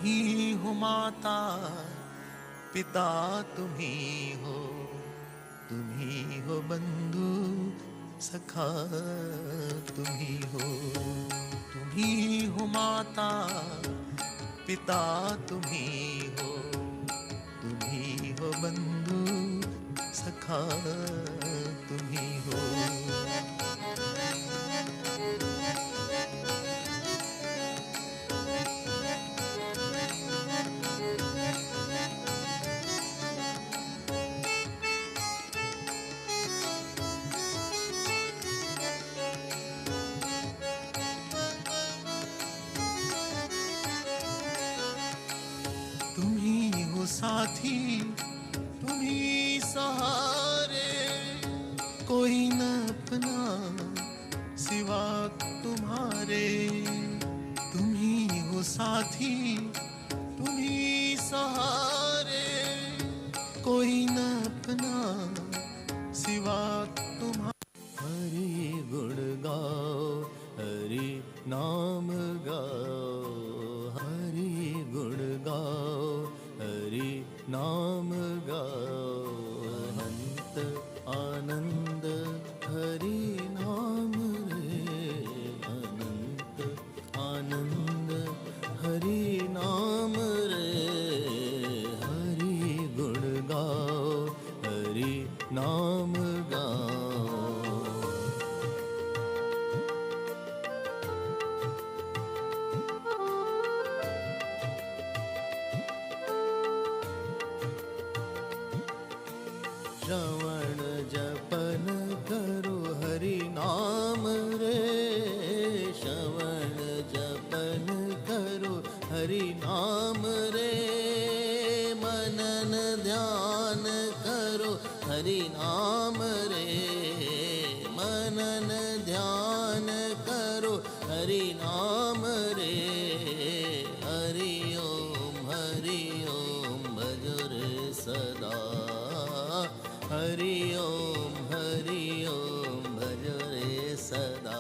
ही हो माता पिता तुम्ही हो, तुम्ही हो बंधु सखा तुम्ही हो। तुम्ही हो माता पिता तुम्ही हो, तुम्ही हो बंधु सखा तुम्ही हो। तुम्ही हो साथी तुम्ही सहारे, कोई न अपना सिवा तुम्हारे। तुम्ही हो साथी तुम्ही सहारे, कोई न अपना सिवा तुम्हारे। हरि गुण गाओ हरि नाम गाओ, हरि गुण गाओ हरि नाम गाओ। अनंत आनंद हरि नाम रे, अनंत आनंद हरि नाम रे। हरि गुण गाओ हरि नाम गाओ। श्रवण जपन करो हरि नाम रे, श्रवण जपन करो हरि नाम रे। मनन ध्यान करो हरि नाम रे, मनन ध्यान करो हरि नाम रे। हरि ओम भजो रे सदा, हरि ओम भजो रे सदा।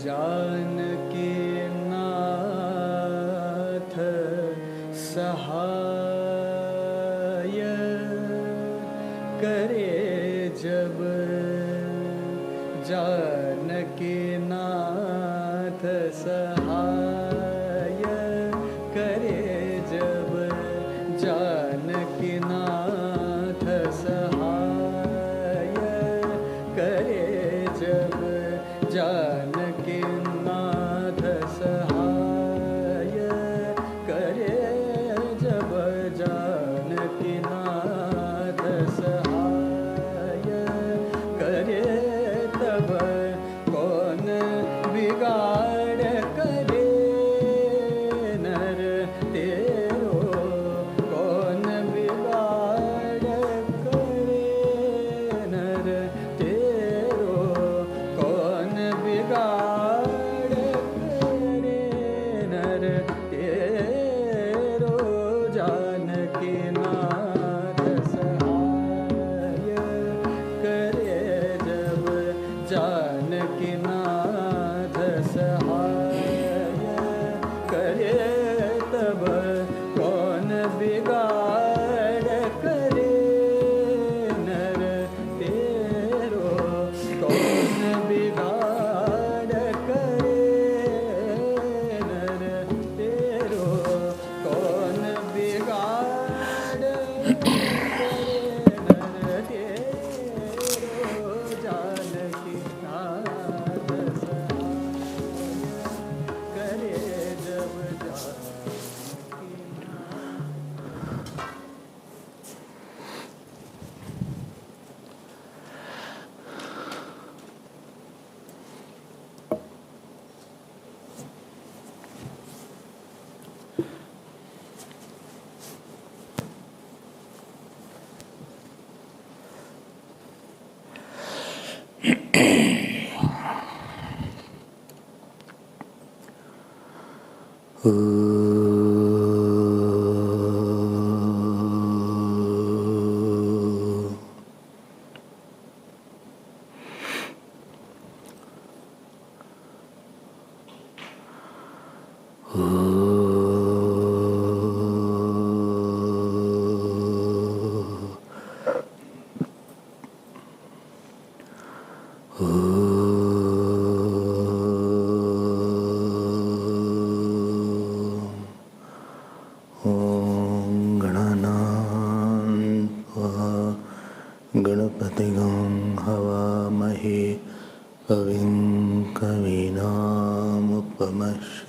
जानकी नाथ सहाय करे जब, जानकी नाथ सहाय करे जब, जानकी नाथ सहाय करे जब, जानकी नाथ सहाय करे जब, जानकी नाथ सहाय करे तब कौन बिगाड़ करे नर तेरो, कौन बिगाड़ करे नर तेरो, कौन बिगाड़ करे नर तेरो। जानकी नाथ सहाय करे जब, जानकी नाथ सहाय करे तब कौन बिगाड़ करे नर तेरो, कौन बिगाड़ करे नर तेरो, कौन बिगाड़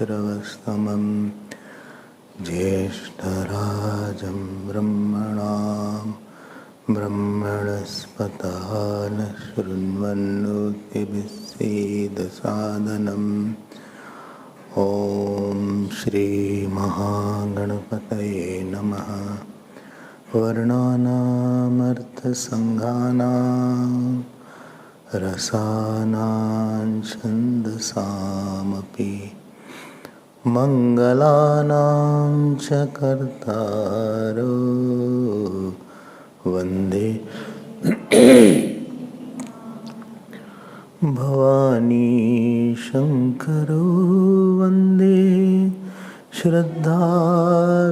श्रवस्तमं ज्येष्ठराजं ब्रह्मणस्पतः न शृण्वन्नोतिभिस्सीदसादनम् ॐ श्री महागणपतये नमः। वर्णानामर्थसङ्घानां रसानां छन्दसामपि मङ्गलानां च कर्तारो वन्दे भवानी शङ्करो वन्दे श्रद्धा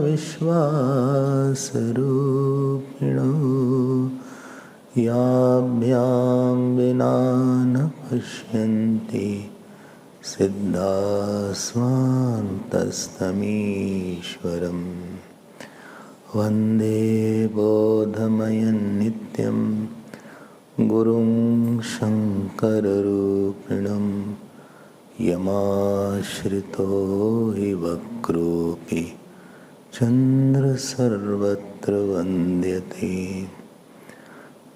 विश्वासरूपिणो याभ्यां विना न पश्यन्ति सिद्धास्वान्तस्तमीश्वरम् वन्दे बोधमयं नित्यं गुरुं शङ्कररूपिणं यमाश्रितो हि वक्रोऽपि चन्द्रसर्वत्र वन्द्यते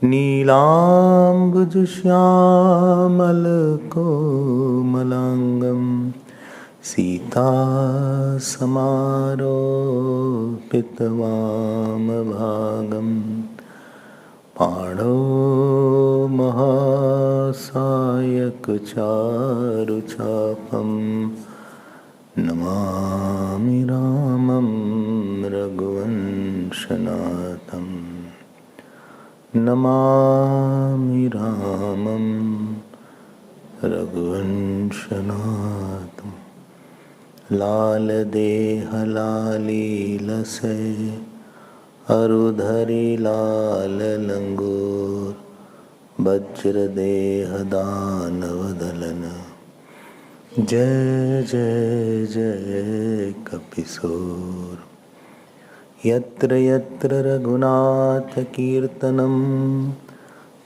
नीलाम्बुजश्यामलकोमलाङ्गं सीतासमारोपितवामभागं पाणौ महासायकचारुचापं नमामि रामं रघुवंशनाथं नमामि रामं रघुवंशनाथं लाल देह लाली लसे अरुधरी लाल लंगूर वज्र देह दानवदलन जय जय जय कपिसूर यत्र यत्र रघुनाथ कीर्तनं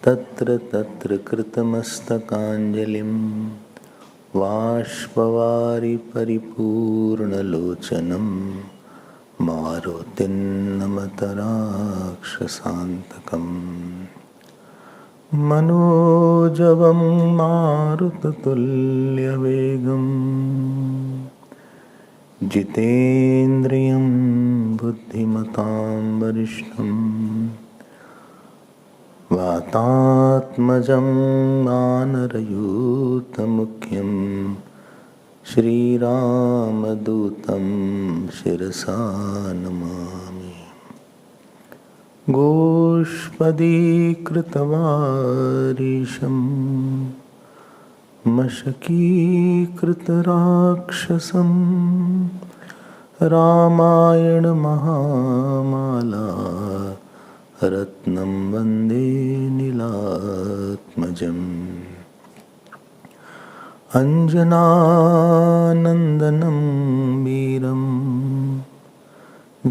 तत्र तत्र कृतमस्तकाञ्जलिं बाष्पवारि परिपूर्णलोचनं मारुतिं नमत राक्षसान्तकम् मनोजवं मारुततुल्यवेगं जितेन्द्रियं बुद्धिमतां वरिष्ठं वातात्मजं वानरयूथमुख्यं श्रीरामदूतं शिरसा नमामि। गोष्पदीकृतवारीशं मशकीकृतराक्षसं रामायण महामाला रत्नं वन्दे नीलात्मजम् अंजनानन्दनं वीरं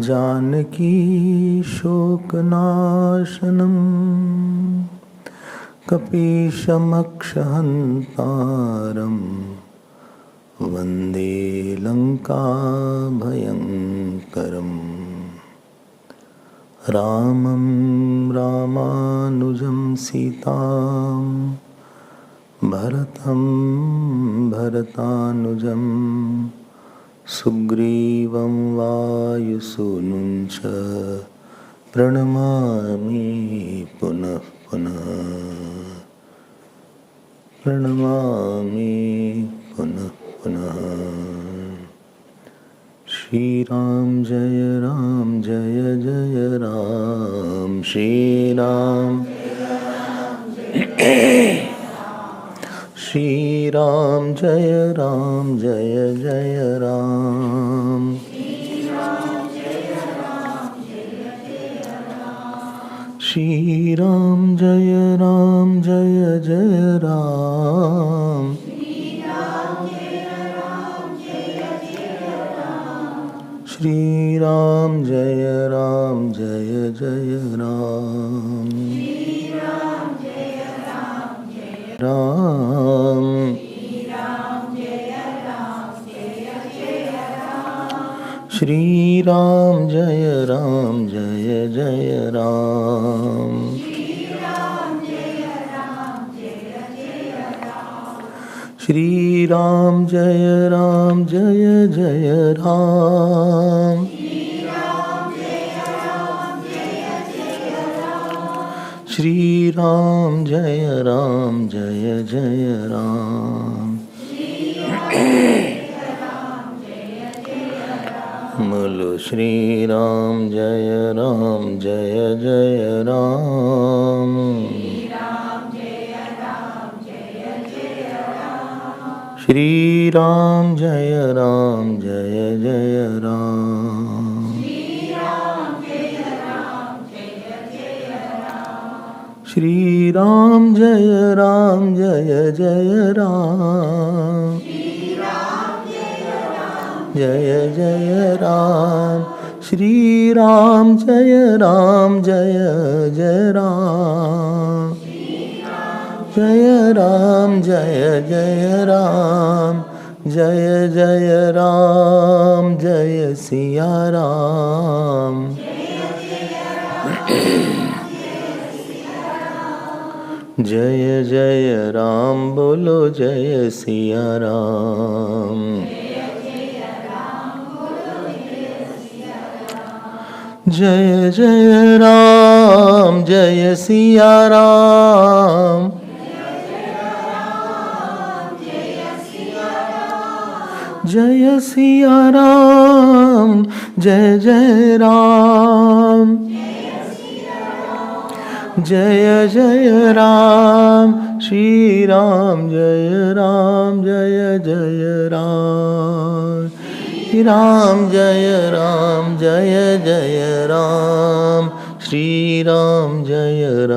जानकी शोकनाशनं कपीशमक्षहन्तारं वन्दे लङ्काभयङ्करम् रामं रामानुजं सीतां भरतं भरतानुजं सुग्रीवं वायुसूनुं च प्रणमामि पुनः पुनः। प्रणमामि पुनः पुनः। श्री राम जय जय राम। श्री राम श्री राम जय जय राम। श्री राम जय जय राम। श्री राम जय जय राम। राम श्री राम जय जय राम। श्री राम जय जय राम। श्री राम जय जय राम। बोलो श्री राम जय जय राम। श्री राम जय जय राम। श्री राम जय जय राम। जय जय राम। श्री राम जय जय राम। जय राम जय राम। जय जय राम जय सिया राम। जय जय राम बोलो जय सिया राम। जय जय राम जय सिया राम। जय सिया राम जय जय राम। जय जय राम। श्री राम जय जय राम। श्री राम जय जय राम। श्री राम जय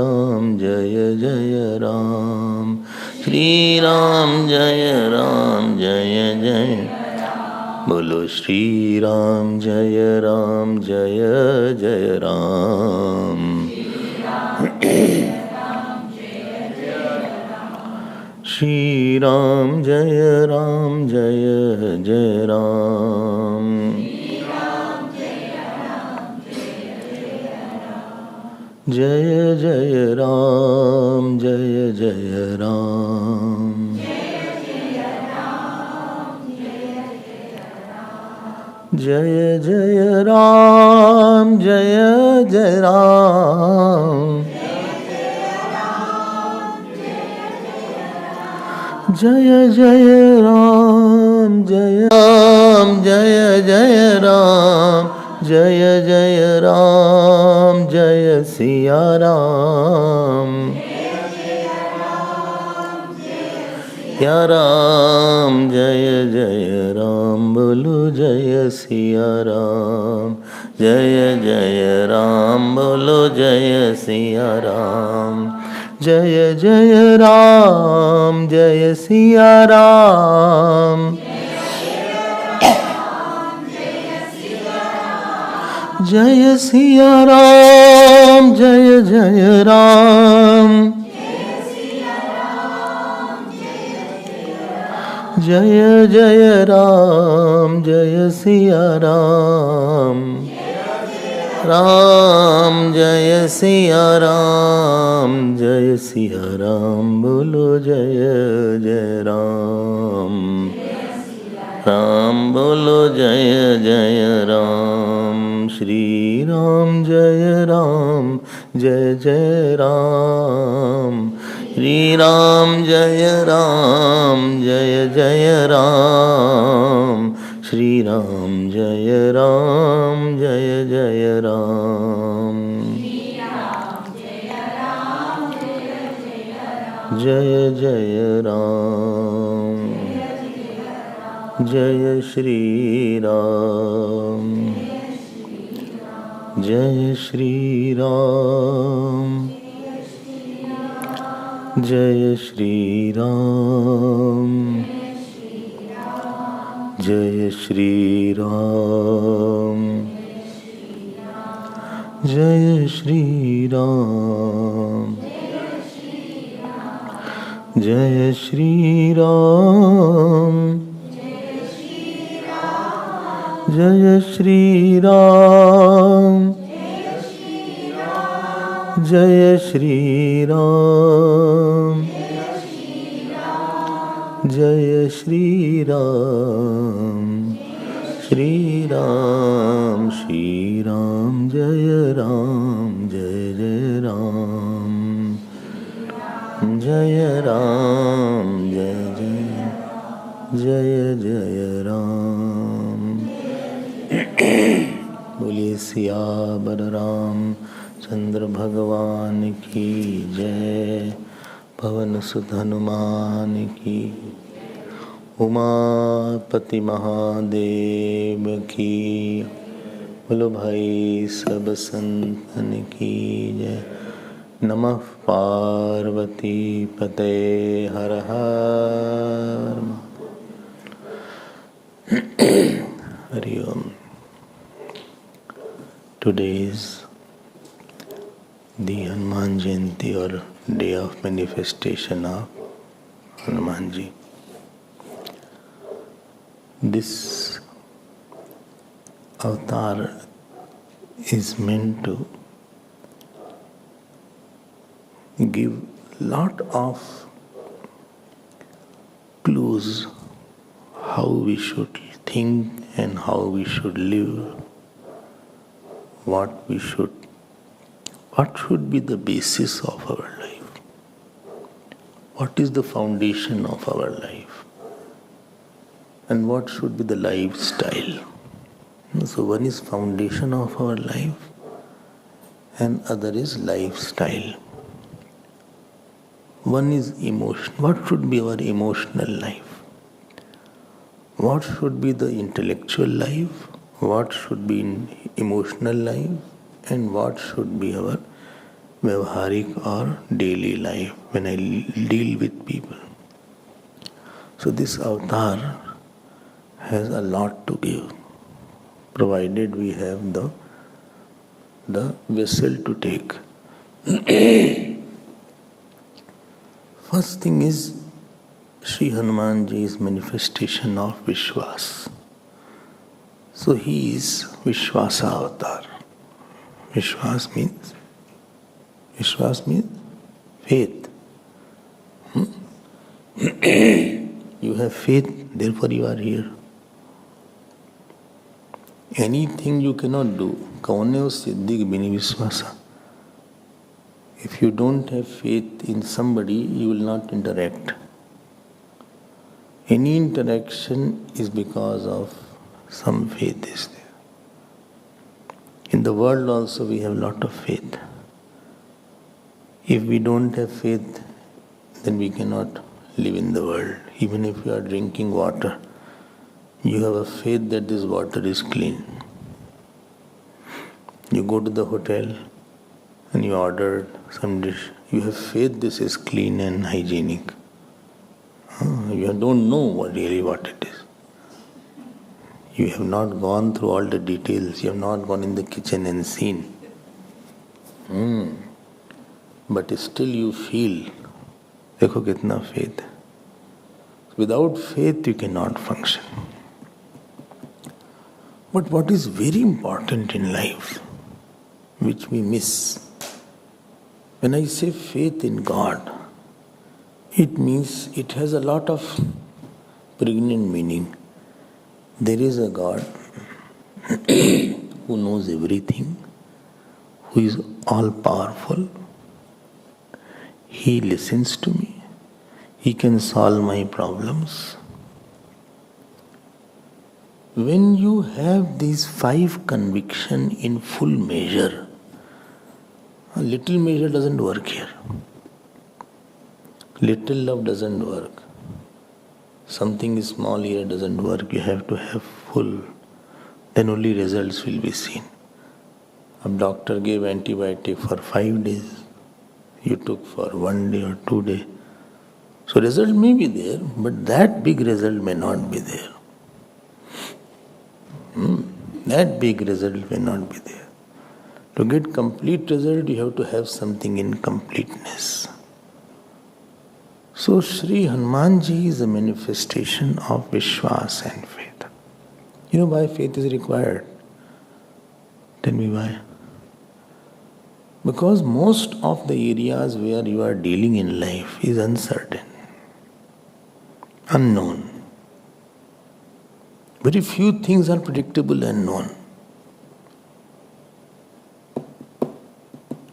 जय राम। श्री राम जय जय। बोलो श्री राम जय जय राम। श्री राम जय जय राम। जय जय राम जय जय राम। जय जय राम जय जय राम। जय जय राम जय जय राम। जय जय राम जय सिया राम। या राम जय जय राम बोलो जय सिया राम। जय जय राम बोलो जय सिया राम। जय जय राम जय सिया राम। जय सिया राम जय जय राम। जय जय राम जय सिया राम। राम जय सिया राम। जय सिया राम बोलो जय जय राम। राम बोलो जय जय राम। श्री राम जय जय Ram. Shri Ram Jaya Ram Jaya Jaya Ram Shri Ram Jaya Ram Jaya Jaya Ram Jaya Jaya Ram Jaya Shri Ram Jaya Shri Ram Jaya Shri Ram Jaya Shri Ram Jaya Shri Ram Jaya Shri Ram Jaya Shri Ram Jaya Shri Ram Jaya Shri Ram Shri Ram Shri Ram Jaya Ram Jaya Jaya Ram Jaya Ram Jaya Jaya Jaya Jaya Ram बोलिए सियावर राम चंद्र भगवान की जय पवन सुत हनुमान की उमापति महादेव की बोलो भाई सब संतन की जय नमः पार्वती पते हर हर हरि ओम. Today is the Hanuman Jayanti or day of manifestation of Hanumanji. This avatar is meant to give lot of clues how we should think and how we should live. What should be the basis of our life? What is the foundation of our life? And what should be the lifestyle? So one is foundation of our life and other is lifestyle. One is emotion. What should be our emotional life? What should be the intellectual life? What should be in emotional life and what should be our vyavaharik or daily life when I deal with people. So this avatar has a lot to give, provided we have the vessel to take. First thing is Shri Hanumanji's manifestation of Vishwas. So he is Vishwasa avatar. Vishwas means faith. You have faith, therefore you are here. Anything you cannot do. Kaune siddhi bini Vishwasa. If you don't have faith in somebody, you will not interact. Any interaction is because of some faith is there. In the world also we have lot of faith. If we don't have faith, then we cannot live in the world. Even if you are drinking water, you have a faith that this water is clean. You go to the hotel and you order some dish. You have faith this is clean and hygienic. You don't know really what it is. You have not gone through all the details. You have not gone in the kitchen and seen. But still you feel. Dekho kitna faith. Without faith you cannot function. But what is very important in life, which we miss, when I say faith in God, it means it has a lot of pregnant meaning. There is a God who knows everything, who is all powerful. He listens to me. He can solve my problems. When you have these 5 conviction in full measure, a little measure doesn't work here. Little love doesn't work. Something small here doesn't work. You have to have full. Then only results will be seen. A doctor gave antibiotic for 5 days. You took for 1 day or 2 days. So result may be there, but that big result may not be there. That big result may not be there. To get complete result, you have to have something in completeness. So Shri Hanumanji is a manifestation of Vishwas and faith. You know why faith is required? Tell me why. Because most of the areas where you are dealing in life is uncertain, unknown. Very few things are predictable and known.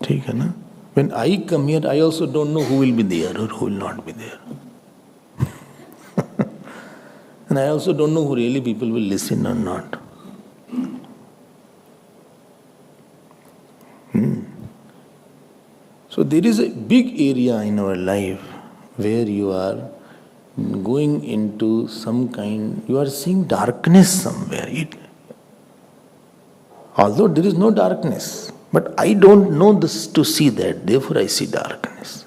ठीक है ना? When I come here, I also don't know who will be there or who will not be there. And I also don't know who really people will listen or not. So there is a big area in our life where you are going into some kind, you are seeing darkness somewhere. Although there is no darkness, but I don't know this to see that, therefore I see darkness.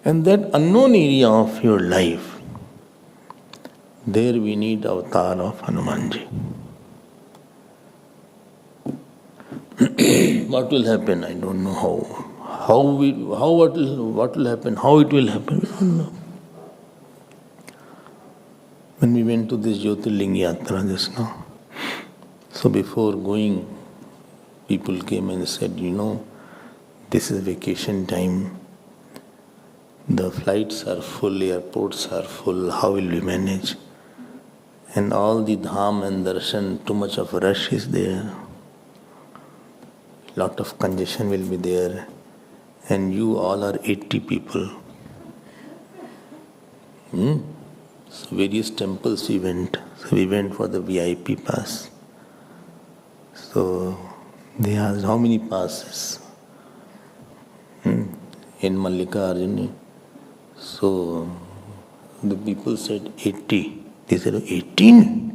And that unknown area of your life, there we need avatar of Hanumanji. What will happen? I don't know how. What will happen? How it will happen? We don't know. When we went to this Jyotirling Yatra just now, so before going, people came and said, this is vacation time. The flights are full, airports are full, how will we manage? And all the dham and darshan, too much of rush is there. Lot of congestion will be there. And you all are 80 people. So various temples we went. So we went for the VIP pass. So they asked how many passes in Mallikarjuna. So the people said 80. They said 18.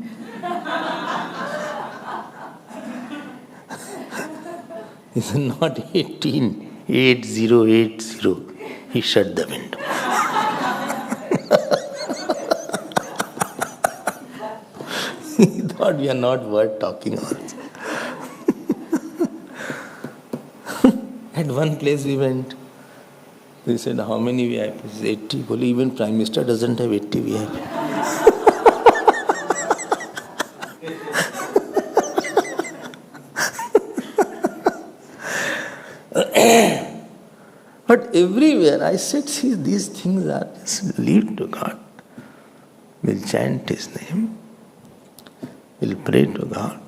He said not 18, 8080. He shut the window. He thought we are not worth talking about. At one place we went. They said, how many VIPs? 80. Well, even Prime Minister doesn't have 80 VIPs. But everywhere I said, see, these things are just lead to God. We'll chant His name. We'll pray to God.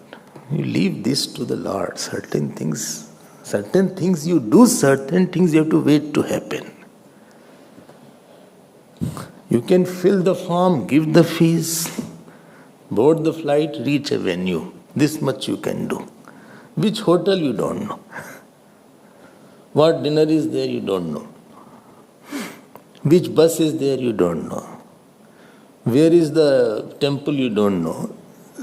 You leave this to the Lord. Certain things you do, certain things you have to wait to happen. You can fill the form, give the fees, board the flight, reach a venue. This much you can do. Which hotel you don't know. What dinner is there you don't know. Which bus is there you don't know. Where is the temple you don't know.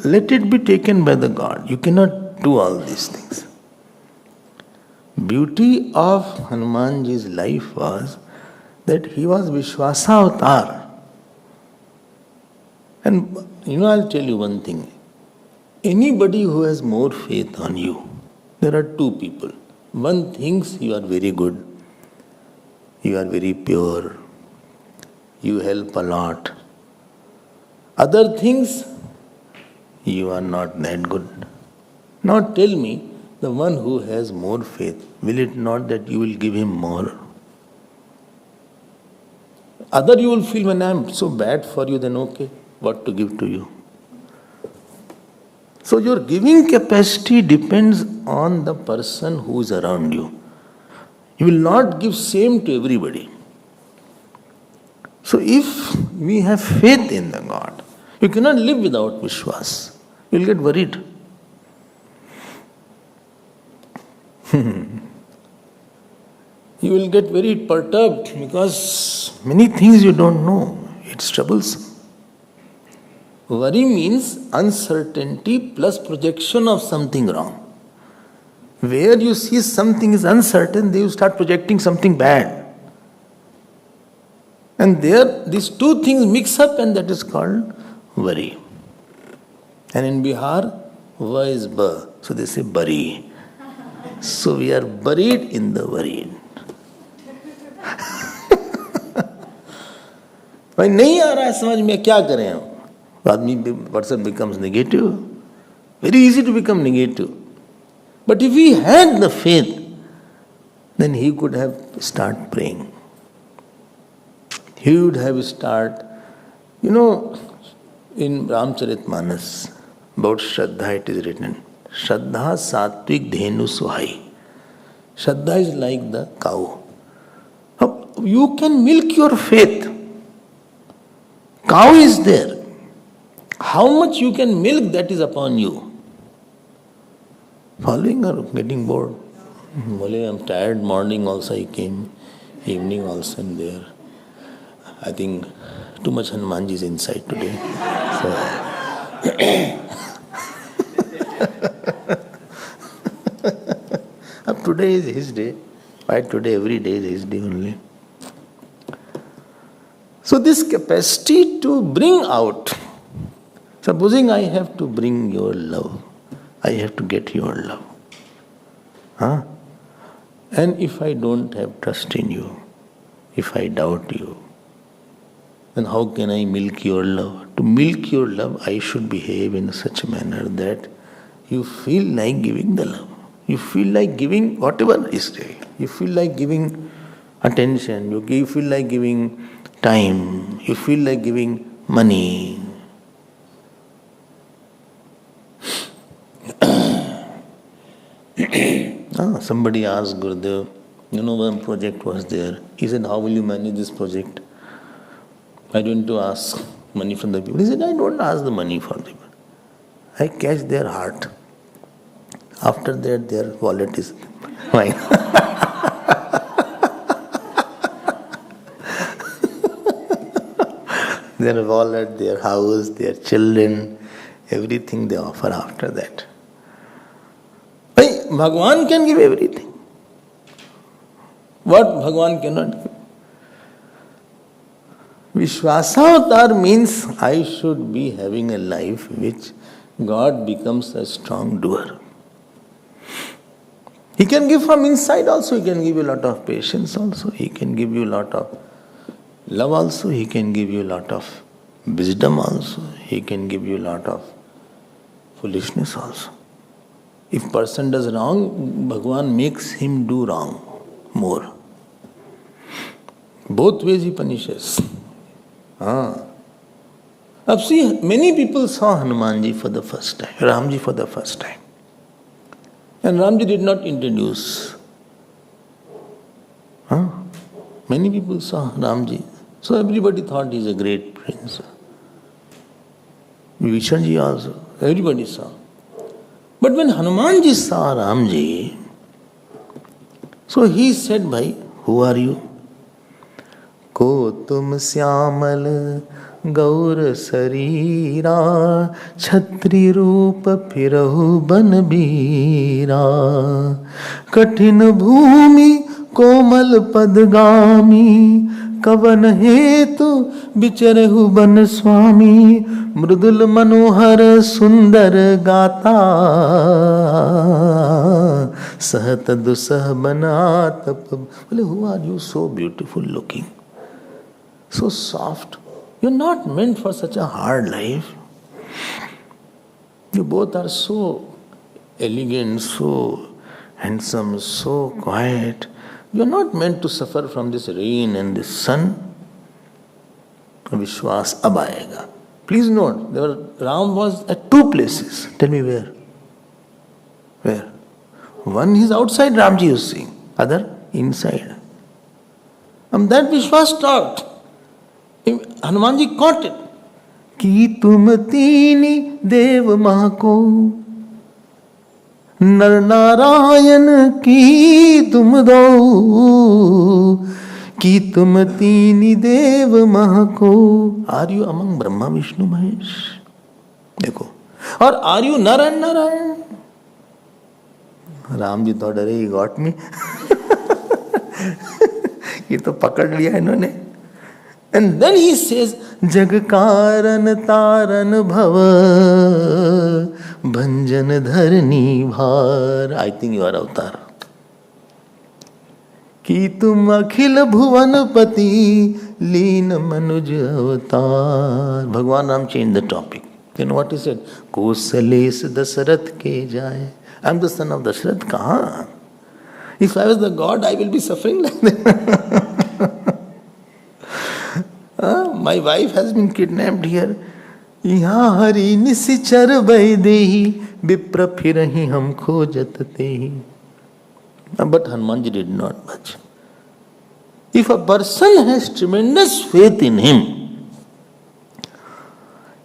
Let it be taken by the God. You cannot do all these things. Beauty of Hanumanji's life was that he was Vishwasa avatar. And I'll tell you one thing. Anybody who has more faith on you, there are two people. One thinks you are very good, you are very pure, you help a lot. Other thinks you are not that good. Now tell me, the one who has more faith, will it not that you will give him more? Other you will feel, when I am so bad for you, then okay, what to give to you? So your giving capacity depends on the person who is around you. He will not give same to everybody. So if we have faith in the God, you cannot live without Vishwas. You will get worried. You will get very perturbed because many things you don't know. It's troublesome. Worry means uncertainty plus projection of something wrong. Where you see something is uncertain, then you start projecting something bad. And there, these two things mix up, and that is called worry. And in Bihar, va is ba, so they say bari. So we are buried in the worried. भाई नहीं आ रहा है समझ में, क्या करें हम? आदमी person becomes negative. Very easy to become negative. But if he had the faith, then he could have start praying. He would have start, in Ramcharitmanas, about Shraddha it is written, Shraddha Satvik Dhenu Suhai. Shraddha is like the cow. You can milk your faith. Cow is there. How much you can milk, that is upon you. Following or getting bored? Mole, I'm tired. Morning also I came. Evening also I'm there. I think too much Hanumanji is inside today. So. Today is his day. Why today? Every day is his day only. So this capacity to bring out, supposing I have to bring your love, I have to get your love. And if I don't have trust in you, if I doubt you, then how can I milk your love? To milk your love, I should behave in such a manner that you feel like giving the love. You feel like giving whatever is there. You feel like giving attention. You feel like giving time. You feel like giving money. Somebody asked Gurudev, one project was there. He said, how will you manage this project? I went to ask money from the people. He said, I don't ask the money from the people. I catch their heart. After that, their wallet is mine. Their wallet, their house, their children, everything they offer after that. Bhagwan can give everything. What Bhagwan cannot give? Vishwasavatar means I should be having a life which God becomes a strong doer. He can give from inside also. He can give you a lot of patience also. He can give you a lot of love also. He can give you a lot of wisdom also. He can give you a lot of foolishness also. If person does wrong, Bhagwan makes him do wrong more. Both ways he punishes. See, many people saw Hanumanji for the first time, Ramji for the first time. And Ramji did not introduce. Many people saw Ramji. So everybody thought he is a great prince. Vibhishanji also, everybody saw. But when Hanumanji saw Ramji, so he said, Bhai, who are you? Ko tum syamal gaur sarira chhatri roop phirahu ban bira kathin bhumi komal padgami kavan hetu bicharehu ban swami mridul manohar sundar gata sahat dusah banat. Who are you so beautiful looking? So soft. You're not meant for such a hard life. You both are so elegant, so handsome, so quiet. You're not meant to suffer from this rain and this sun. Vishwas ab aayega. Please note, Ram was at two places. Tell me where? Where? One is outside Ramji is seeing. Other inside. And that Vishwas talked. Hanumanji caught it. Ki tum teeni dev mahko, nar narayan ki tum do, ki tum teeni dev mahko. Are you among Brahma, Vishnu, Mahesh? देखो. Or are you Nar and Narayan? Ram ji तो डरे, he got me. ये तो पकड़ लिया इन्होंने. And then he says, जग कारण तारन भव भंजन धरनी भार. I think you are avatar. कि तुम अखिल भुवन पति लीन मनुज अवतार. भगवान Ram changed the topic. You know what he said? Kaushlesh Dasharath के जाए. I am the son of Dashrath. Kahan? If I was the God, I will be suffering like that. My wife has been kidnapped here. यहाँ हरि निसिचर वैदेही विप्र फिरहि हम खोजत तेहि. But Hanumanji did not budge. If a person has tremendous faith in him,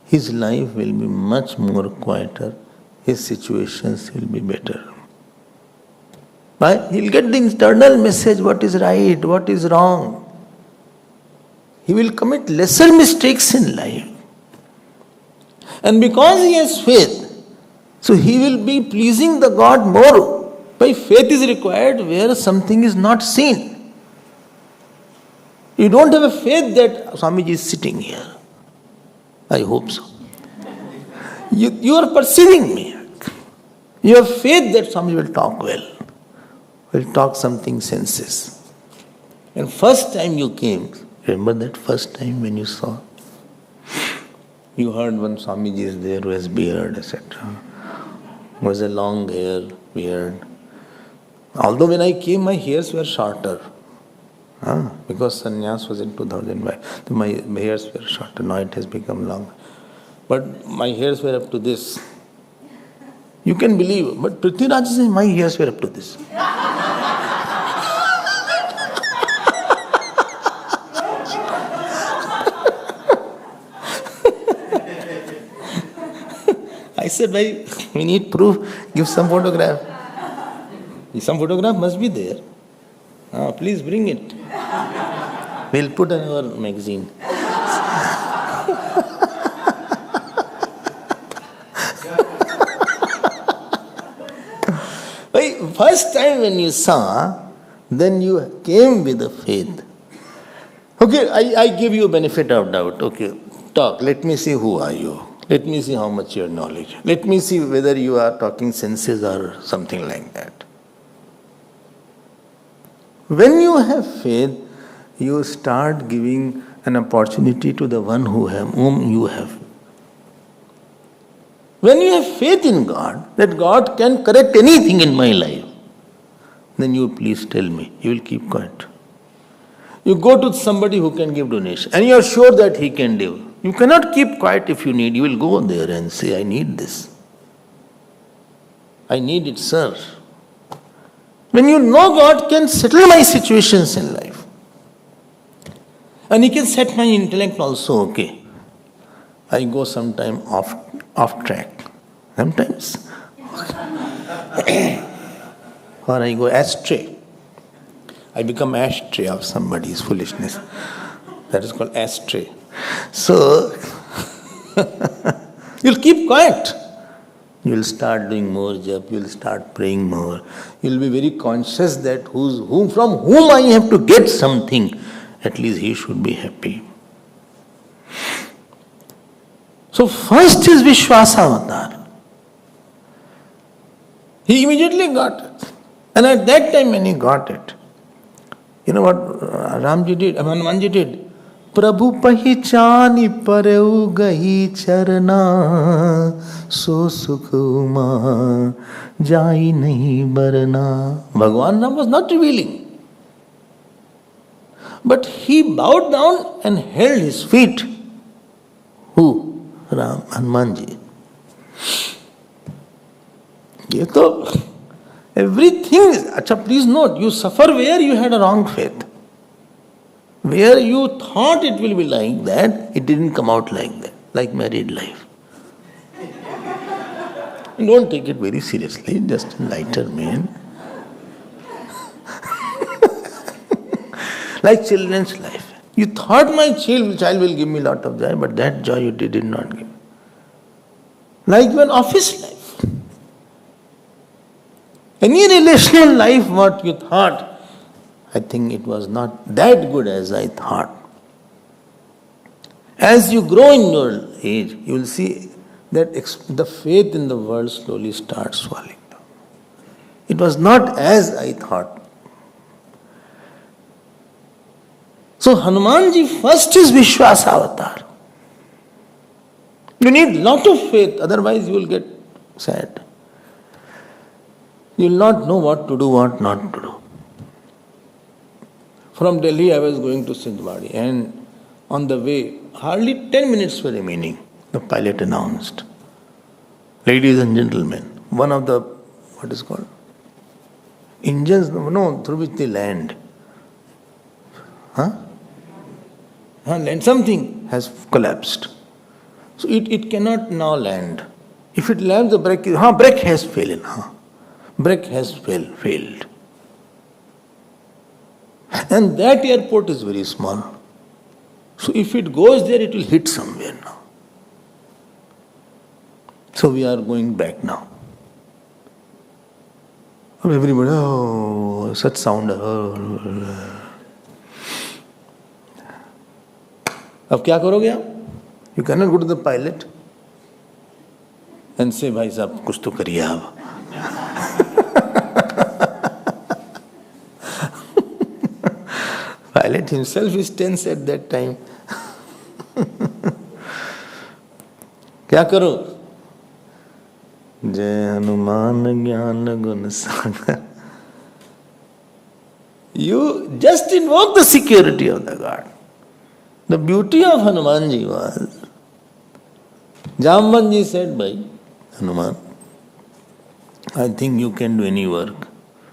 his life will be much more quieter. His situations will be better. Right? He'll get the internal message, what is right, what is wrong. He will commit lesser mistakes in life. And because he has faith, so he will be pleasing the God more. By faith is required where something is not seen. You don't have a faith that Swamiji is sitting here. I hope so. You are perceiving me. You have faith that Swami will talk well, will talk something senses. And first time you came, remember that first time when you saw? You heard one Swamiji is there who has beard, etc. Who has a long hair, beard. Although when I came, my hairs were shorter. Because sannyas was in 2005. So my hairs were shorter. Now it has become long. But my hairs were up to this. You can believe. But Prithviraj says, my hairs were up to this. I said, we need proof. Give some photograph. Some photograph must be there. Please bring it. We'll put in our magazine. First time when you saw, then you came with a faith. Okay, I give you benefit of doubt. Okay, talk. Let me see who are you. Let me see how much your knowledge. Let me see whether you are talking senses or something like that. When you have faith, you start giving an opportunity to the one whom you have. When you have faith in God, that God can correct anything in my life, then you please tell me. You will keep quiet. You go to somebody who can give donation and you are sure that he can give. You cannot keep quiet if you need. You will go there and say, I need this. I need it, sir. When you know God can settle my situations in life. And he can set my intellect also, okay. I go sometime off track. Sometimes. Or I go astray. I become ashtray of somebody's foolishness. That is called astray. So, you'll keep quiet. You'll start doing more jap, you'll start praying more. You'll be very conscious that from whom I have to get something, at least he should be happy. So first is Vishwasa avatar. He immediately got it. And at that time when he got it, you know what Hanumanji did? Prabhu pahichani pareu gahi charna so sukh uma jai nahi barna. Bhagwan Ram was not revealing. But he bowed down and held his feet. Who? Hanumanji. ये तो Everything is... Acha, please note, you suffer where you had a wrong faith. Where you thought it will be like that, it didn't come out like that, like married life. Don't take it very seriously, just a lighter man. Like children's life. You thought my child will give me a lot of joy, but that joy you did not give. Like your office life. Any relational life, what you thought, I think it was not that good as I thought. As you grow in your age, you will see that the faith in the world slowly starts falling down. It was not as I thought. So Hanumanji first is Vishwas avatar. You need lot of faith, otherwise you will get sad. You will not know what to do, what not to do. From Delhi I was going to Sindhwadi, and on the way, hardly 10 minutes were remaining. The pilot announced, ladies and gentlemen, one of the, what is called? Engines, through which they land. Land, something has collapsed. So it cannot now land. If it lands, the brake has failed. Brake has failed. And that airport is very small. So if it goes there, it will hit somewhere now. So we are going back now. Everybody, such sound. अब क्या करोगे आप? You cannot go to the pilot and say, भाई साहब कुछ तो करिए आप. Pilot himself is tense at that time. क्या करो? जय हनुमान ज्ञान गुण सागर. You just invoke the security of the God. The beauty of Hanumanji was, Jambanji said, "Bhai, Hanuman, I think you can do any work.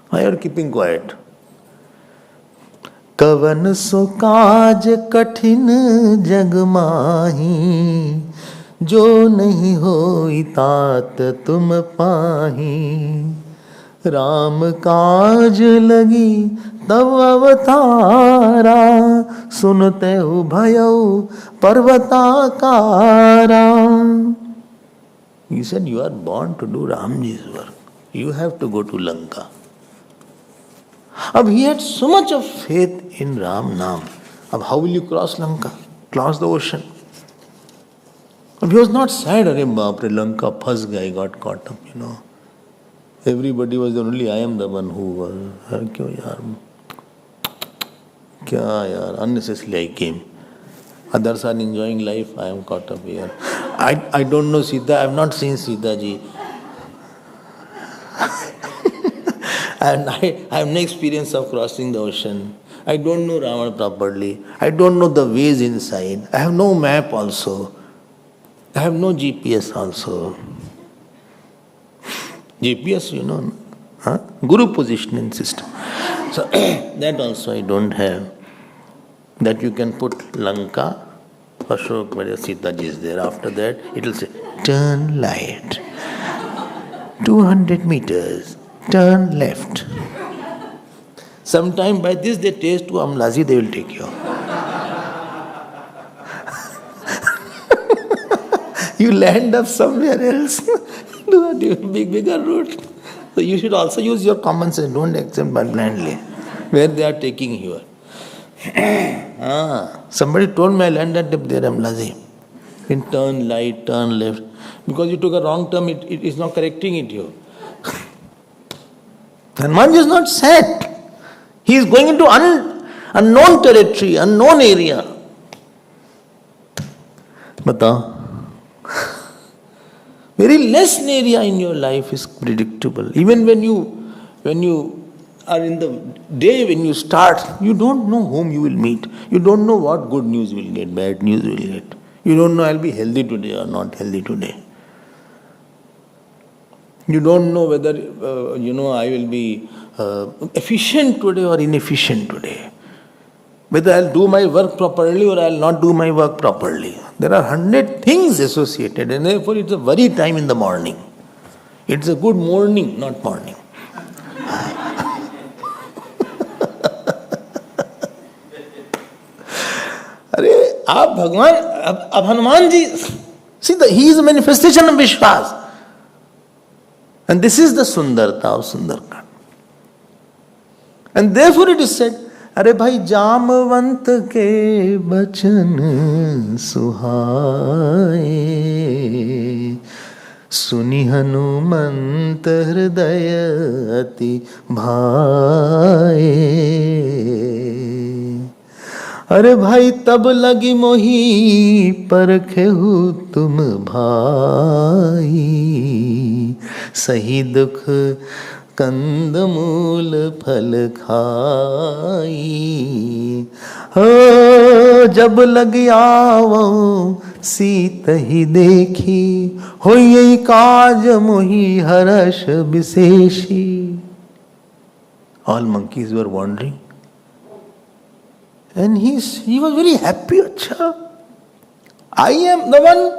Why are you keeping quiet?" कवन सो काज कठिन जग माही, जो नहीं होई तात तुम पाही. राम काज लगी तब अवतारा, सुनते हो भयौ पर्वताकारा. He said, you are born to do Ramji's work. You have to go to Lanka. Ab he had so much of faith in Ram Naam. Ab how will you cross Lanka? Cross the ocean. Ab he was not sad, Arey baapre, Lanka phas gaya, got caught up, Everybody was only I am the one who was. Unnecessarily I came. Others are enjoying life, I am caught up here. I don't know Sita, I have not seen Sita ji. And I have no experience of crossing the ocean. I don't know Ravana properly. I don't know the ways inside. I have no map also. I have no GPS also. GPS, Guru positioning system. So that also I don't have. That you can put Lanka, Ashok, where Sita ji is there. After that, it will say, turn right. 200 meters, turn left. Sometime by this they taste to Amlazi, they will take you. You land up somewhere else. Do a bigger route. So you should also use your common sense. Don't accept blindly where they are taking you. Somebody told me I landed up there, Amlazi. In turn right, turn left. Because you took a wrong turn, it is not correcting it here. Hanuman is not sad. He is going into unknown territory, unknown area. Bata. Very less area in your life is predictable. Even when you are in the day when you start, you don't know whom you will meet. You don't know what good news you will get, bad news you will get. You don't know I'll be healthy today or not healthy today. You don't know whether, I will be efficient today or inefficient today. Whether I'll do my work properly or I'll not do my work properly. There are 100 things associated, and therefore it's a worry time in the morning. It's a good morning, not morning. अरे आप भगवान, अब Hanuman ji, see, he is a manifestation of Vishwas. And this is the Sundarta of Sundarkand. And therefore it is said, अरे भाई जामवंत के बचन सुहाए, सुनि हनुमंत हृदय अति भाए. अरे भाई तब लगी मोही परखेहु तुम भाई, सही दुख कंदमूल फल खाई. हो जब लगी आवो सीत ही देखी, हो यही काज मोही हर्ष विशेषी. All monkeys were wandering. And he was very happy. Achha, I am the one.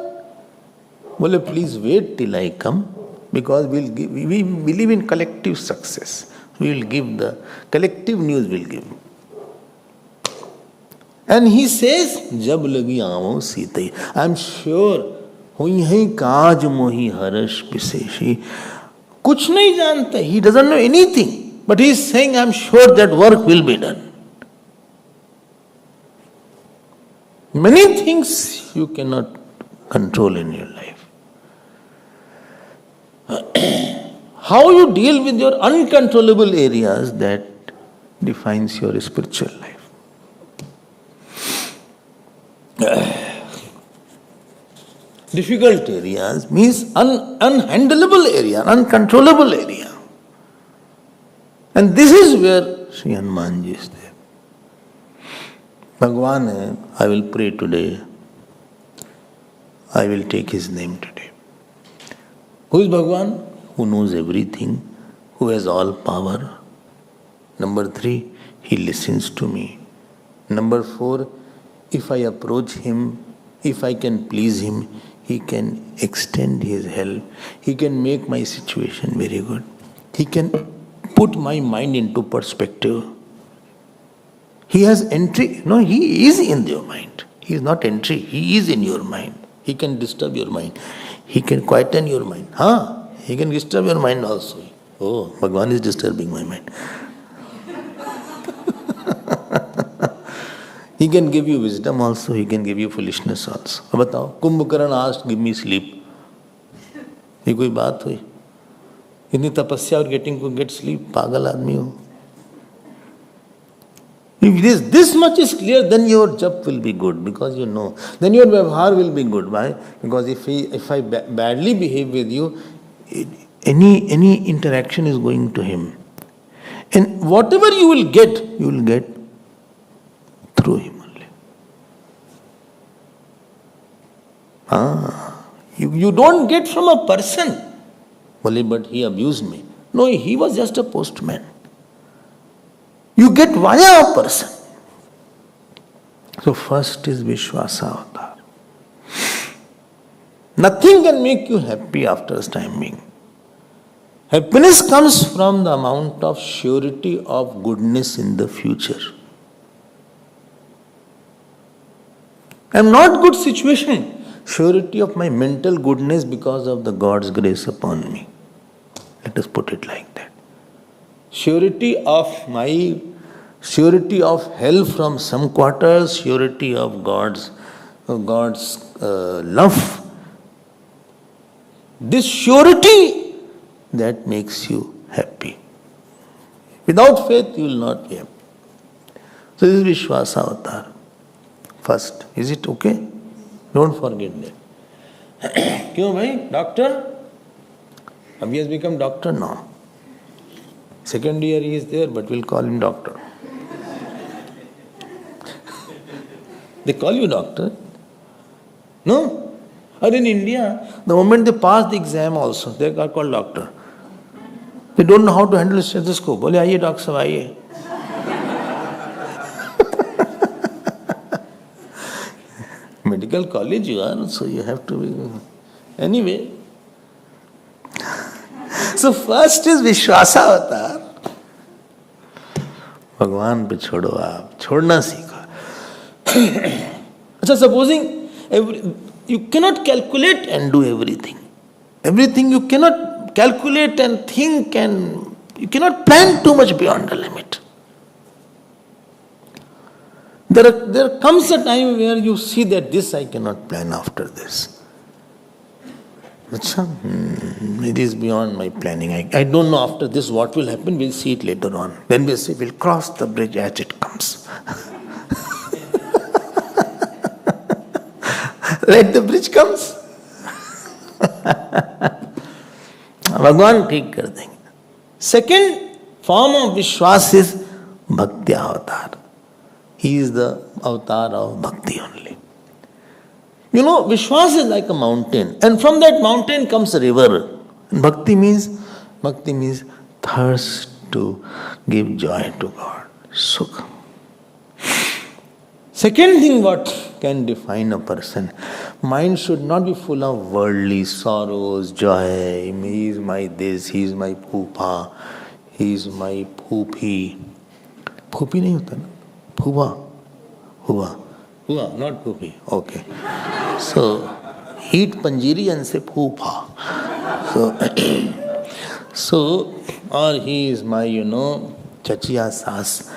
Well, please wait till I come, because we believe in collective success. We will give the collective news. Will give. And he says, "Jab lagi aamo सीते." I am sure. हुई है काज मोही हर्ष विशेषी. कुछ नहीं जानता. He doesn't know anything, but he is saying, "I am sure that work will be done." Many things you cannot control in your life. How you deal with your uncontrollable areas, that defines your spiritual life. Difficult areas means unhandleable area, uncontrollable area. And this is where Shri Hanuman ji is there. Bhagwan hai, I will pray today. I will take his name today. Who is Bhagwan? Who knows everything, who has all power. Number 3, he listens to me. Number 4, if I approach him, if I can please him, he can extend his help. He can make my situation very good. He can put my mind into perspective. He has entry. No, he is in your mind. He is not entry. He is in your mind. He can disturb your mind. He can quieten your mind. He can disturb your mind also. Oh, Bhagwan is disturbing my mind. He can give you wisdom also. He can give you foolishness also. अब बताओ, Kumbhakarna asked, give me sleep. ये कोई बात हुई? इतनी तपस्या और get sleep, पागल आदमी हो. If this much is clear, then your jap will be good, because you know. Then your vyavhar will be good. Why? Because if I badly behave with you, any interaction is going to him. And whatever you will get through him only. You don't get from a person. Only, but he abused me. No, he was just a postman. You get via a person. So first is Vishwasa avatar. Nothing can make you happy after a time being. Happiness comes from the amount of surety of goodness in the future. I am not good situation. Surety of my mental goodness because of the God's grace upon me. Let us put it like that. Surety of help from some quarters, surety of God's love. This surety that makes you happy. Without faith, you will not be happy. So this is Vishwasa avatar. First, is it okay? Don't forget that. क्यों भाई? Doctor? He has become doctor now. Second year he is there, but we'll call him doctor. They call you doctor? No? Or in India, the moment they pass the exam also, they are called doctor. They don't know how to handle a stethoscope. बोले आइए doctor साहब आइए. Medical college you are, so you have to be. Anyway. So first is Vishwasa avatar. भगवान पे छोड़ो आप, छोड़ना सीखो. अच्छा, supposing you cannot calculate and do everything. Everything you cannot calculate and think, and you cannot plan too much beyond the limit. There comes a time where you see that this I cannot plan after this. It is beyond my planning. I don't know after this what will happen. We'll see it later on. Then we'll say we'll cross the bridge as it comes. Let the bridge comes. भगवान ठीक कर देंगे. Second form of Vishwas is Bhakti avatar. He is the avatar of Bhakti only. You know, Vishwas is like a mountain, and from that mountain comes a river. And Bhakti means thirst to give joy to God. Sukha. Second thing what can define a person, mind should not be full of worldly sorrows, joy. He is my this, he is my poopa, he is my poopi. Poopi नहीं होता ना, Hua, not poopi. Okay. So, eat panjiri and say poopa. So, or he is my, chachiya saas,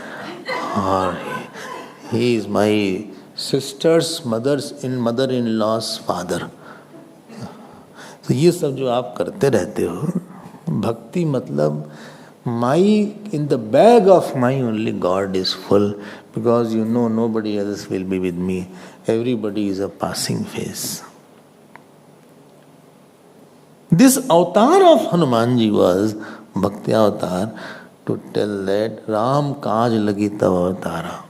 or he is my sister's mother-in-law's father. So, ये सब जो आप करते रहते हो, भक्ति मतलब in the bag of my only God is full, because nobody else will be with me. Everybody is a passing phase. This avatar of Hanumanji was Bhakti avatar, to tell that Ram Kaj Lagi Tav Avatara.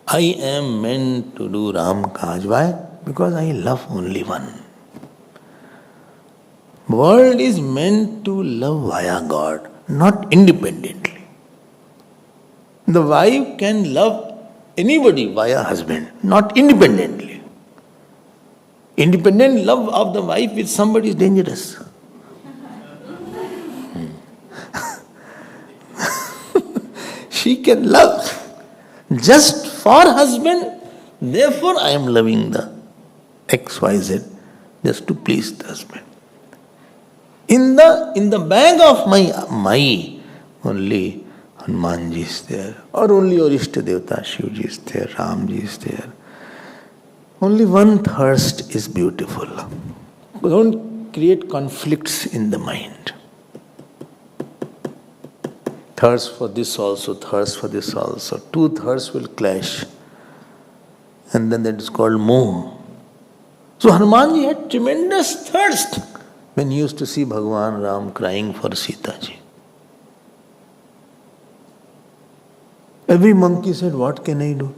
I am meant to do Ram Kaj. Why? Because I love only one. World is meant to love via God, not independently. The wife can love anybody via husband, not independently. Independent love of the wife with somebody is dangerous. She can love just for husband, therefore I am loving the XYZ, just to please the husband. In the bag of my only Hanumanji is there, or only your Ishta Devata Shivji is there, Ramji is there. Only one thirst is beautiful. Don't create conflicts in the mind. Thirst for this also, thirst for this also. Two thirsts will clash. And then that is called moh. So Hanumanji had tremendous thirst when he used to see Bhagavan Ram crying for Sita ji. Every monkey said, what can I do?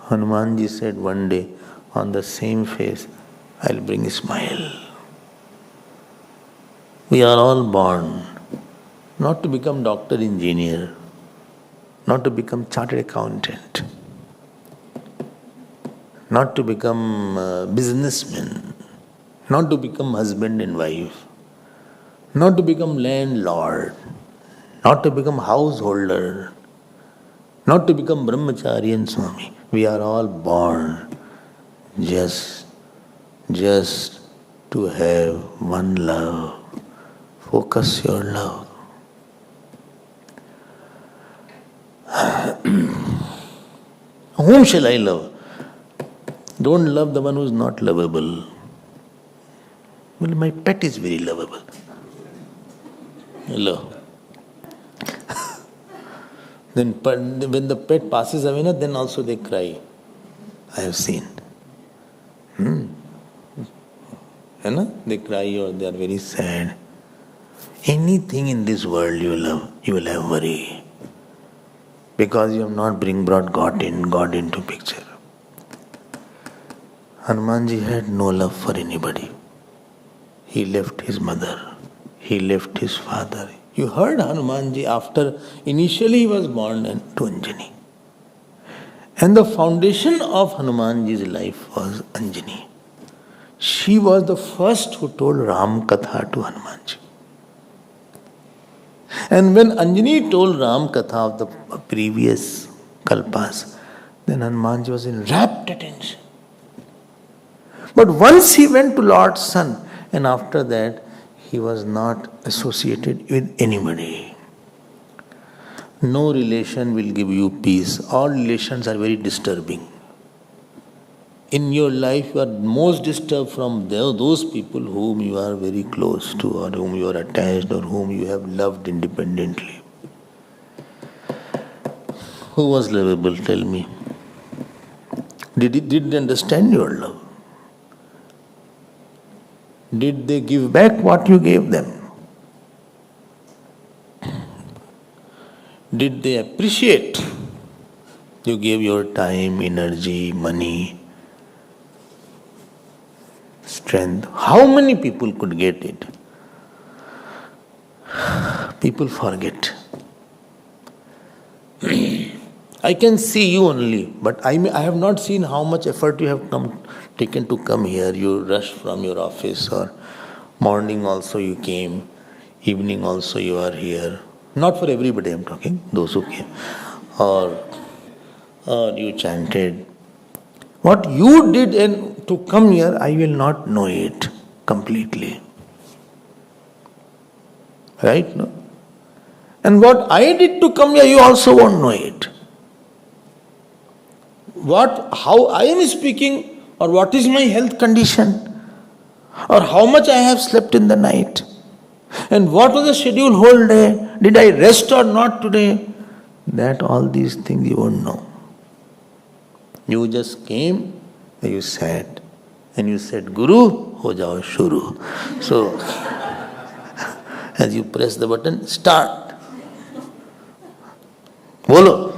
Hanumanji said one day, on the same face, I'll bring a smile. We are all born not to become doctor, engineer, not to become chartered accountant, not to become businessman, not to become husband and wife, not to become landlord, not to become householder, not to become brahmachari and Swami. We are all born just to have one love. Focus your love. Whom shall I love? Don't love the one who is not lovable. Well, my pet is very lovable. Hello. Then when the pet passes away, then also they cry. I have seen. They cry or they are very sad. Anything in this world you love, you will have worry. Because you have not brought God into picture. Hanumanji had no love for anybody. He left his mother. he left his father. You heard Hanumanji after initially he was born to Anjani. And the foundation of Hanumanji's life was Anjani. She was the first who told Ram Katha to Hanumanji. And when Anjani told Ram Katha of the previous Kalpas, then Hanumanji was in rapt attention. But once he went to Lord's son, and after that, he was not associated with anybody. No relation will give you peace. All relations are very disturbing. In your life, you are most disturbed from those people whom you are very close to, or whom you are attached, or whom you have loved independently. Who was lovable? Tell me. Did they understand your love? Did they give back what you gave them? Did they appreciate? You gave your time, energy, money, strength. How many people could get it? People forget. I can see you only, but I have not seen how much effort you have taken to come here. You rushed from your office, or morning also you came, evening also you are here. Not for everybody I am talking, those who came. Or you chanted. What you did and to come here, I will not know it completely. Right? No? And what I did to come here, you also won't know it. How I am speaking, or what is my health condition, or how much I have slept in the night, and what was the schedule whole day, did I rest or not today, that all these things you won't know. You just came, you sat, and you said, Guru, ho jao shuru. So, as you press the button, start. Bolo.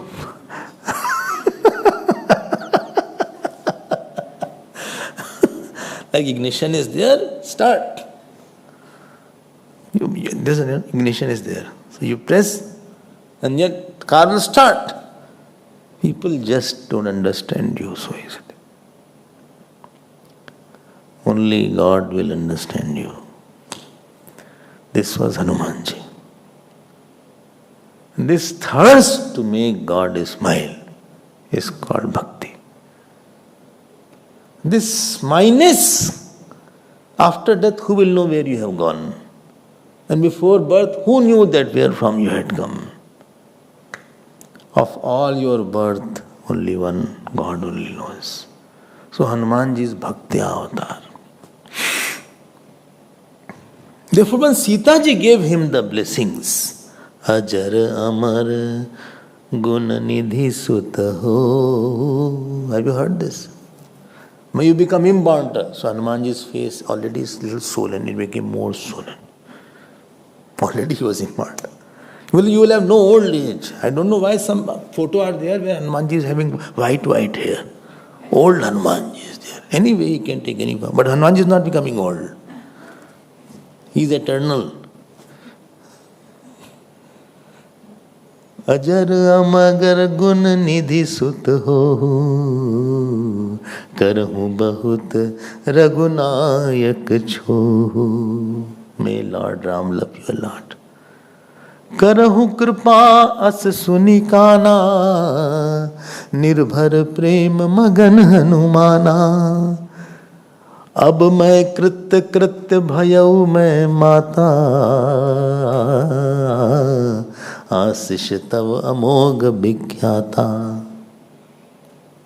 Like ignition is there, start. There's an ignition is there. So you press, and yet car will start. People just don't understand you so easily. Only God will understand you. This was Hanumanji. This thirst to make God smile is called bhakti. This minus, after death, who will know where you have gone? And before birth, who knew that where from you had come? Of all your birth, only one God only knows. So Hanumanji is Bhakti avatar. Therefore, when Sita ji gave him the blessings, Ajar Amar Gunanidhi Sutta Ho. Have you heard this? May you become immortal. So Hanumanji's face already is a little swollen, it became more swollen. Already he was immortal. Well, you will have no old age. I don't know why some photo are there where Hanumanji is having white hair. Old Hanumanji is there. Anyway, he can take any form. But Hanumanji is not becoming old. He is eternal. Ajar amagar gun nidhi sut ho karahu bahut ragunayak cho. May Lord Ram love you a lot. Karahu kripa as sunikana nirbhar prem magan hanumana. अब मैं कृत्य कृत्य भयऊ मैं माता आशीष तव अमोघ विख्याता.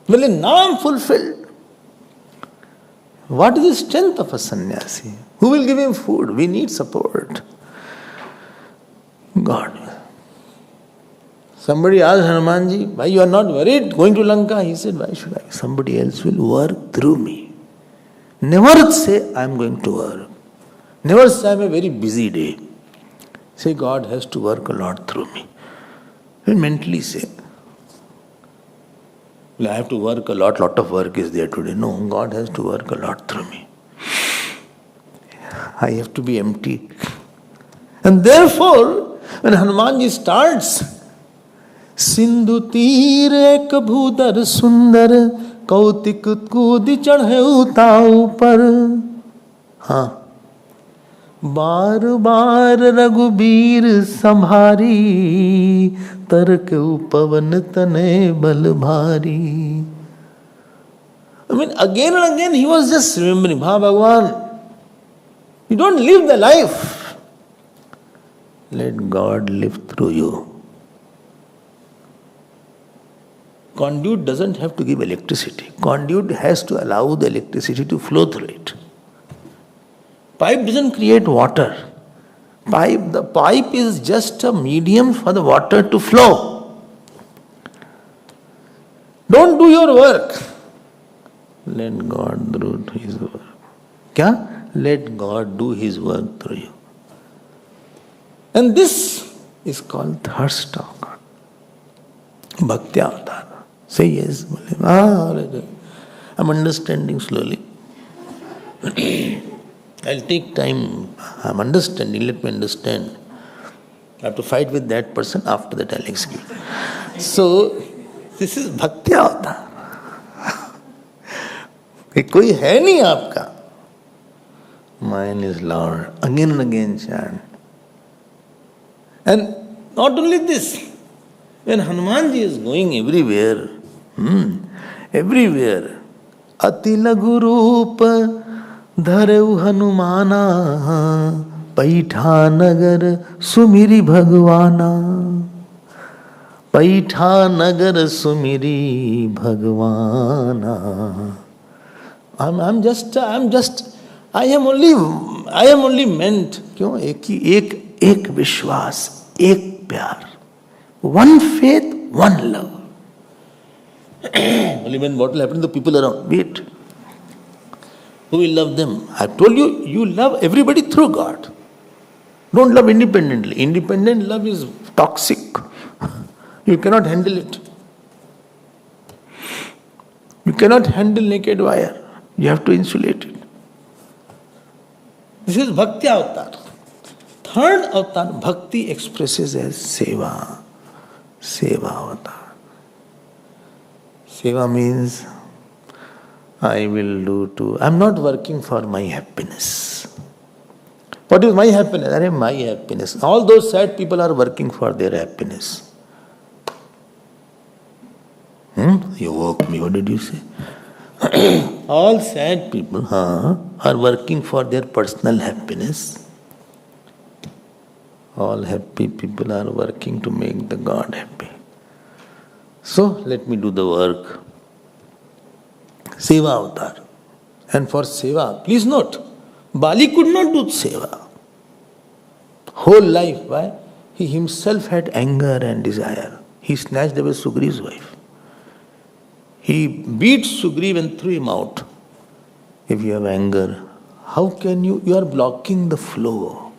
Well, now I am fulfilled. What is the strength of a sannyasi? Who will give him food? We need support. God. Somebody asked Hanumanji, why you are not worried going to Lanka? He said, why should I? Somebody else will work through me. Never say, I am going to work. Never say, I am a very busy day. Say, God has to work a lot through me. And mentally say, well, I have to work a lot of work is there today. No, God has to work a lot through me. I have to be empty. And therefore, when Hanumanji starts, Sindhu तीर एक भूधर सुंदर कौतिक कूद चढ़े उताऊ पर हाँ बार बार रघुबीर संभारी तर्क पवन तने बल भारी. I mean, again and again he was just remembering, Ha Bhagwan, you don't live the life. Let God live through you. Conduit doesn't have to give electricity. Conduit has to allow the electricity to flow through it. Pipe doesn't create water. The pipe is just a medium for the water to flow. Don't do your work. Let God do His work. Kya? Let God do His work through you. And this is called thirst of God. Bhakti avatar. Say yes. I'm understanding slowly. I'll take time. I'm understanding. Let me understand. I have to fight with that person. After that I'll execute. So, this is Bhakti avatar. कोई है नहीं आपका. Mine is Lord. Again and again chant. And not only this, when Hanumanji is going everywhere, everywhere, Ati lagu roop dhareu Hanumana paitha nagar sumiri bhagwana paitha nagar sumiri bhagwana. I am only meant, क्यों एक विश्वास, एक प्यार, one faith, one love. Only when what will happen to the people around? Wait. Who will love them? I have told you, you love everybody through God. Don't love independently. Independent love is toxic. You cannot handle it. You cannot handle naked wire. You have to insulate it. This is Bhakti avatar. Third avatar, Bhakti expresses as Seva. Seva avatar. Seva means I will do to. I'm not working for my happiness. What is my happiness? I am my happiness. All those sad people are working for their happiness. You woke me. What did you say? All sad people are working for their personal happiness. All happy people are working to make the God happy. So, let me do the work. Seva avatar. And for Seva, please note, Bali could not do Seva. Whole life, why? He himself had anger and desire. He snatched away Sugriv's wife. He beat Sugriv and threw him out. If you have anger, how can you are blocking the flow.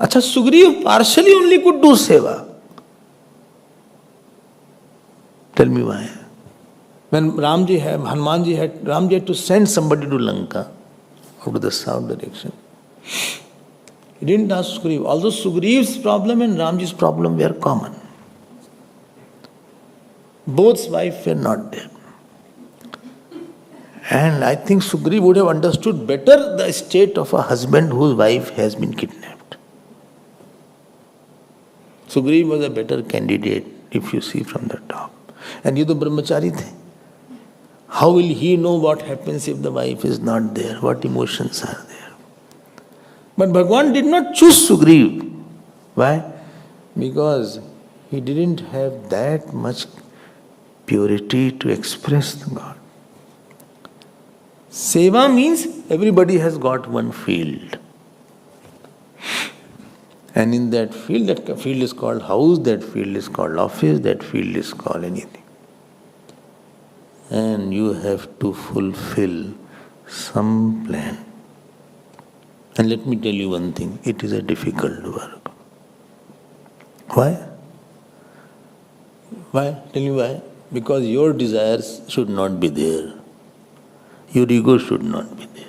Acha, Sugriv partially only could do Seva. Tell me why. When Hanumanji had to send somebody to Lanka, or to the south direction, he didn't ask Sugriv. Although Sugriv's problem and Ramji's problem were common. Both wives were not there. And I think Sugriv would have understood better the state of a husband whose wife has been kidnapped. Sugriv was a better candidate if you see from the top. And ye to brahmachari the. How will he know what happens if the wife is not there? What emotions are there? But Bhagwan did not choose Sugriv. Why? Because he didn't have that much purity to express the God. Seva means everybody has got one field. And in that field is called house, that field is called office, that field is called anything. And you have to fulfill some plan. And let me tell you one thing, it is a difficult work. Why? Why? Tell me why. Because your desires should not be there. Your ego should not be there.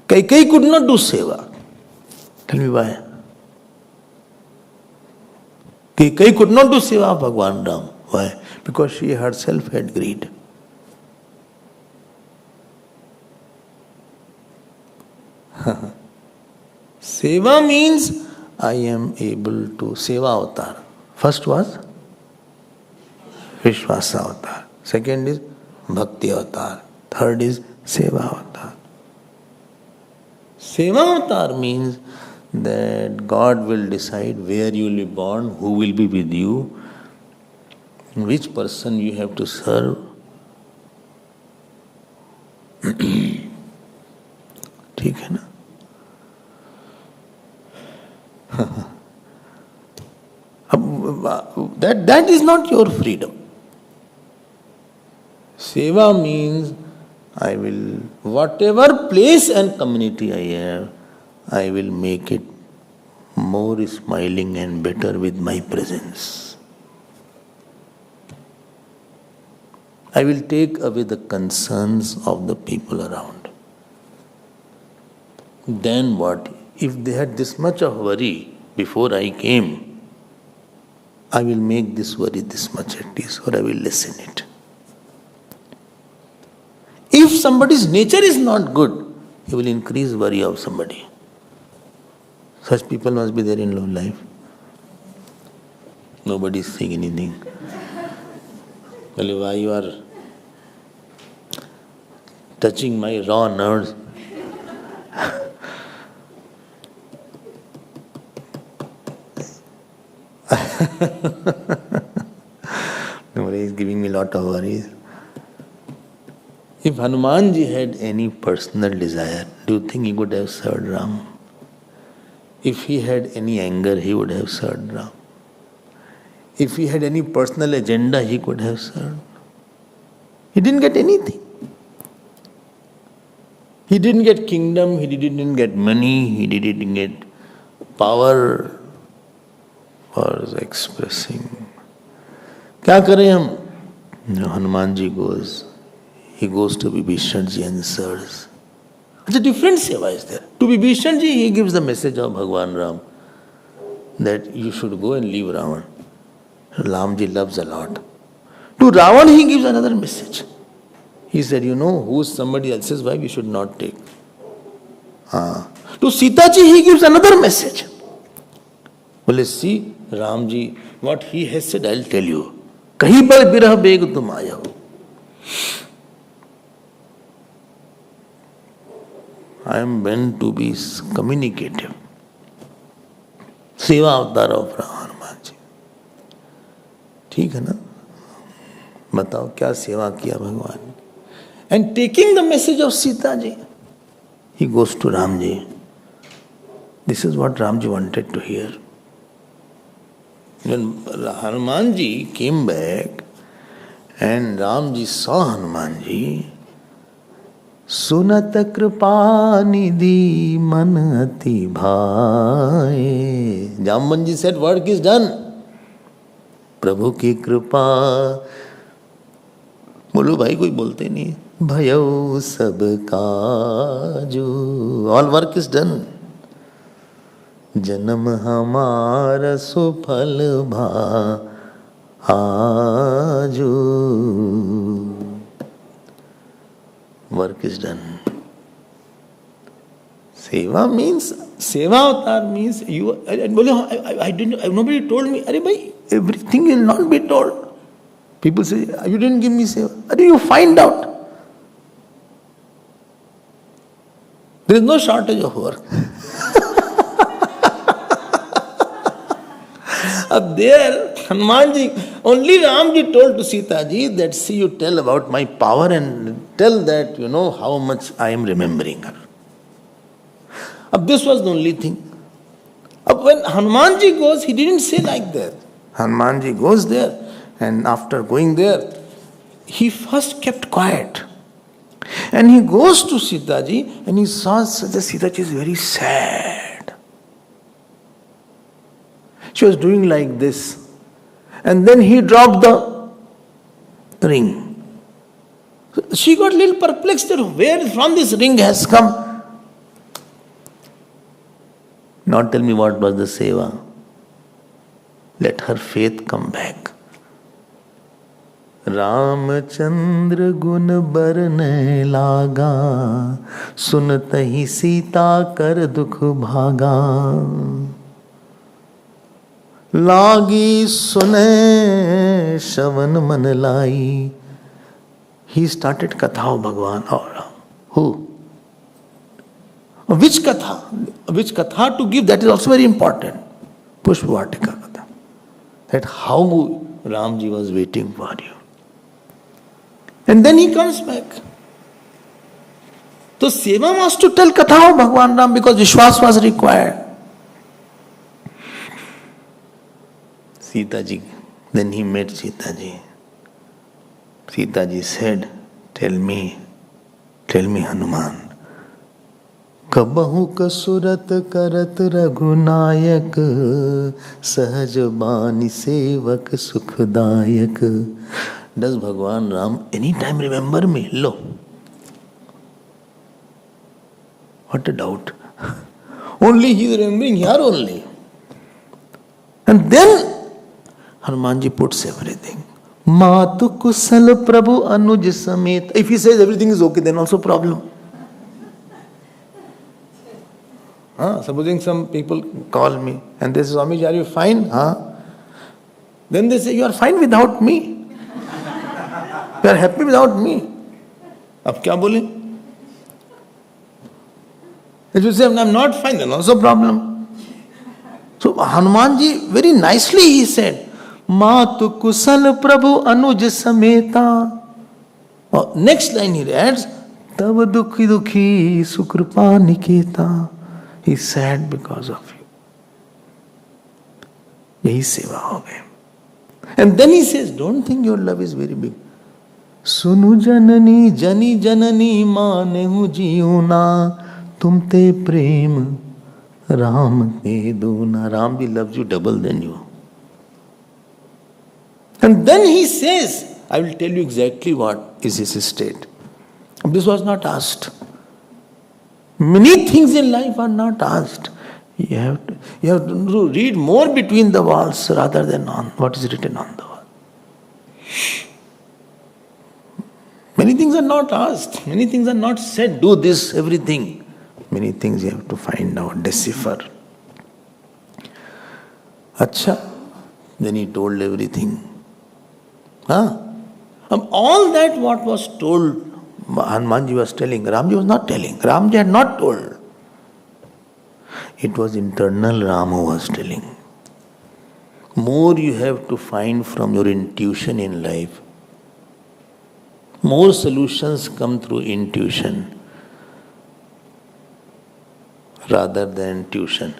Kaikeyi could not do seva. Tell me why. Kaikeyi could not do seva of Bhagwan Ram. Why? Because she herself had greed. Seva means I am able to seva avatar. First was Vishwasa avatar. Second is Bhakti avatar. Third is Seva avatar. Seva avatar means that God will decide where you will be born, who will be with you, which person you have to serve. ठीक है ना? That is not your freedom. Seva means I will, whatever place and community I have, I will make it more smiling and better with my presence. I will take away the concerns of the people around. Then what? If they had this much of worry before I came, I will make this worry this much at least, or I will lessen it. If somebody's nature is not good, he will increase worry of somebody. Such people must be there in low life. Nobody is saying anything. Well, why you are touching my raw nerves? Nobody is giving me a lot of worries. If Hanumanji had any personal desire, do you think he would have served Ram? If he had any anger, he would have served Ram. If he had any personal agenda, he could have served. He didn't get anything. He didn't get kingdom, he didn't get money, he didn't get power for expressing. Kya kare hum? Hanumanji goes. He goes to Vibhishanji and serves. It's a different seva is there. To Vibhishanji, he gives the message of Bhagwan Ram that you should go and leave Ravan. Ramji loves a lot. To Ravan, he gives another message. He said, who's somebody else's wife, you should not take. To Sitaji, he gives another message. Well, let's see, Ramji, what he has said, I'll tell you. Kahi bar birah beg tum aaya ho. I am meant to be communicative. Seva avatar of Hanuman ji. ठीक है ना? बताओ क्या सेवा किया भगवान ने? And taking the message of Sita ji, he goes to Ramji. This is what Ramji wanted to hear. When Hanuman ji came back and Ramji saw Hanuman ji, सुनत कृपा निधि मन अति भाए. Jamban ji said, work is done. प्रभु की कृपा. बोलो भाई, कोई बोलते नहीं. भयो सब काजू. All work is done. जन्म हमारा सुफल भा आजू. Work is done. Seva avatar means you. I didn't. Nobody told me. Arey bhai, everything will not be told. People say you didn't give me seva. Arey, you find out. There is no shortage of work. Up there, Hanumanji, only Ramji told to Sitaji that, see, you tell about my power and tell that, how much I am remembering her. This was the only thing. When Hanumanji goes, he didn't say like that. Hanumanji goes there, and after going there, he first kept quiet. And he goes to Sitaji, and he saw that Sitaji is very sad. She was doing like this. And then he dropped the ring. So she got a little perplexed that where from this ring has come. Not tell me what was the seva. Let her faith come back. Ramchandra गुण बरने लागा, सुनत ही सीता कर दुख भागा। लागी सुने श्रवण मन लाई. He started katha of Bhagwan. Who? Which katha? Which katha to give? That is also very important. Pushpa Vatika katha. That how Ramji was waiting for you. And then he comes back. So Seva was to tell Katha of Bhagwan Ram because Vishwas was required. Sita ji, then he met Sita ji. Sita ji said, tell me Hanuman. कबहु कसुरत करत रघुनायक, सहज बानी सेवक सुखदायक. Does Bhagwan Ram anytime remember me? Lo. What a doubt. Only he is remembering here only. And then Hanumanji puts everything. Matu kusal prabhu anuj samet. If he says everything is okay, then also problem. Supposing some people call me and they say, Swami, are you fine? Then they say, you are fine without me. You are happy without me. Ab kya bole? If you say, I'm not fine, then also problem. So Hanumanji, very nicely he said, Matu kusal prabhu anuj sameta. Next line he adds, Tav dukhi dukhi sukrupa niketa. He is sad because of you. Yahi seva ho gaye. And then he says, don't think your love is very big. Sunu janani jani janani manehu jiyuna tumte prem Ram te duna. Ram ji loves you double than you. And then he says, I will tell you exactly what is his state. This was not asked. Many things in life are not asked. You have to read more between the walls rather than on what is written on the wall. Many things are not asked. Many things are not said. Do this, everything. Many things you have to find out, decipher. Acha. Then he told everything. All that what was told, Hanumanji was telling, Ramji was not telling. Ramji had not told. It was internal Ram who was telling. More you have to find from your intuition in life. More solutions come through intuition rather than tuition.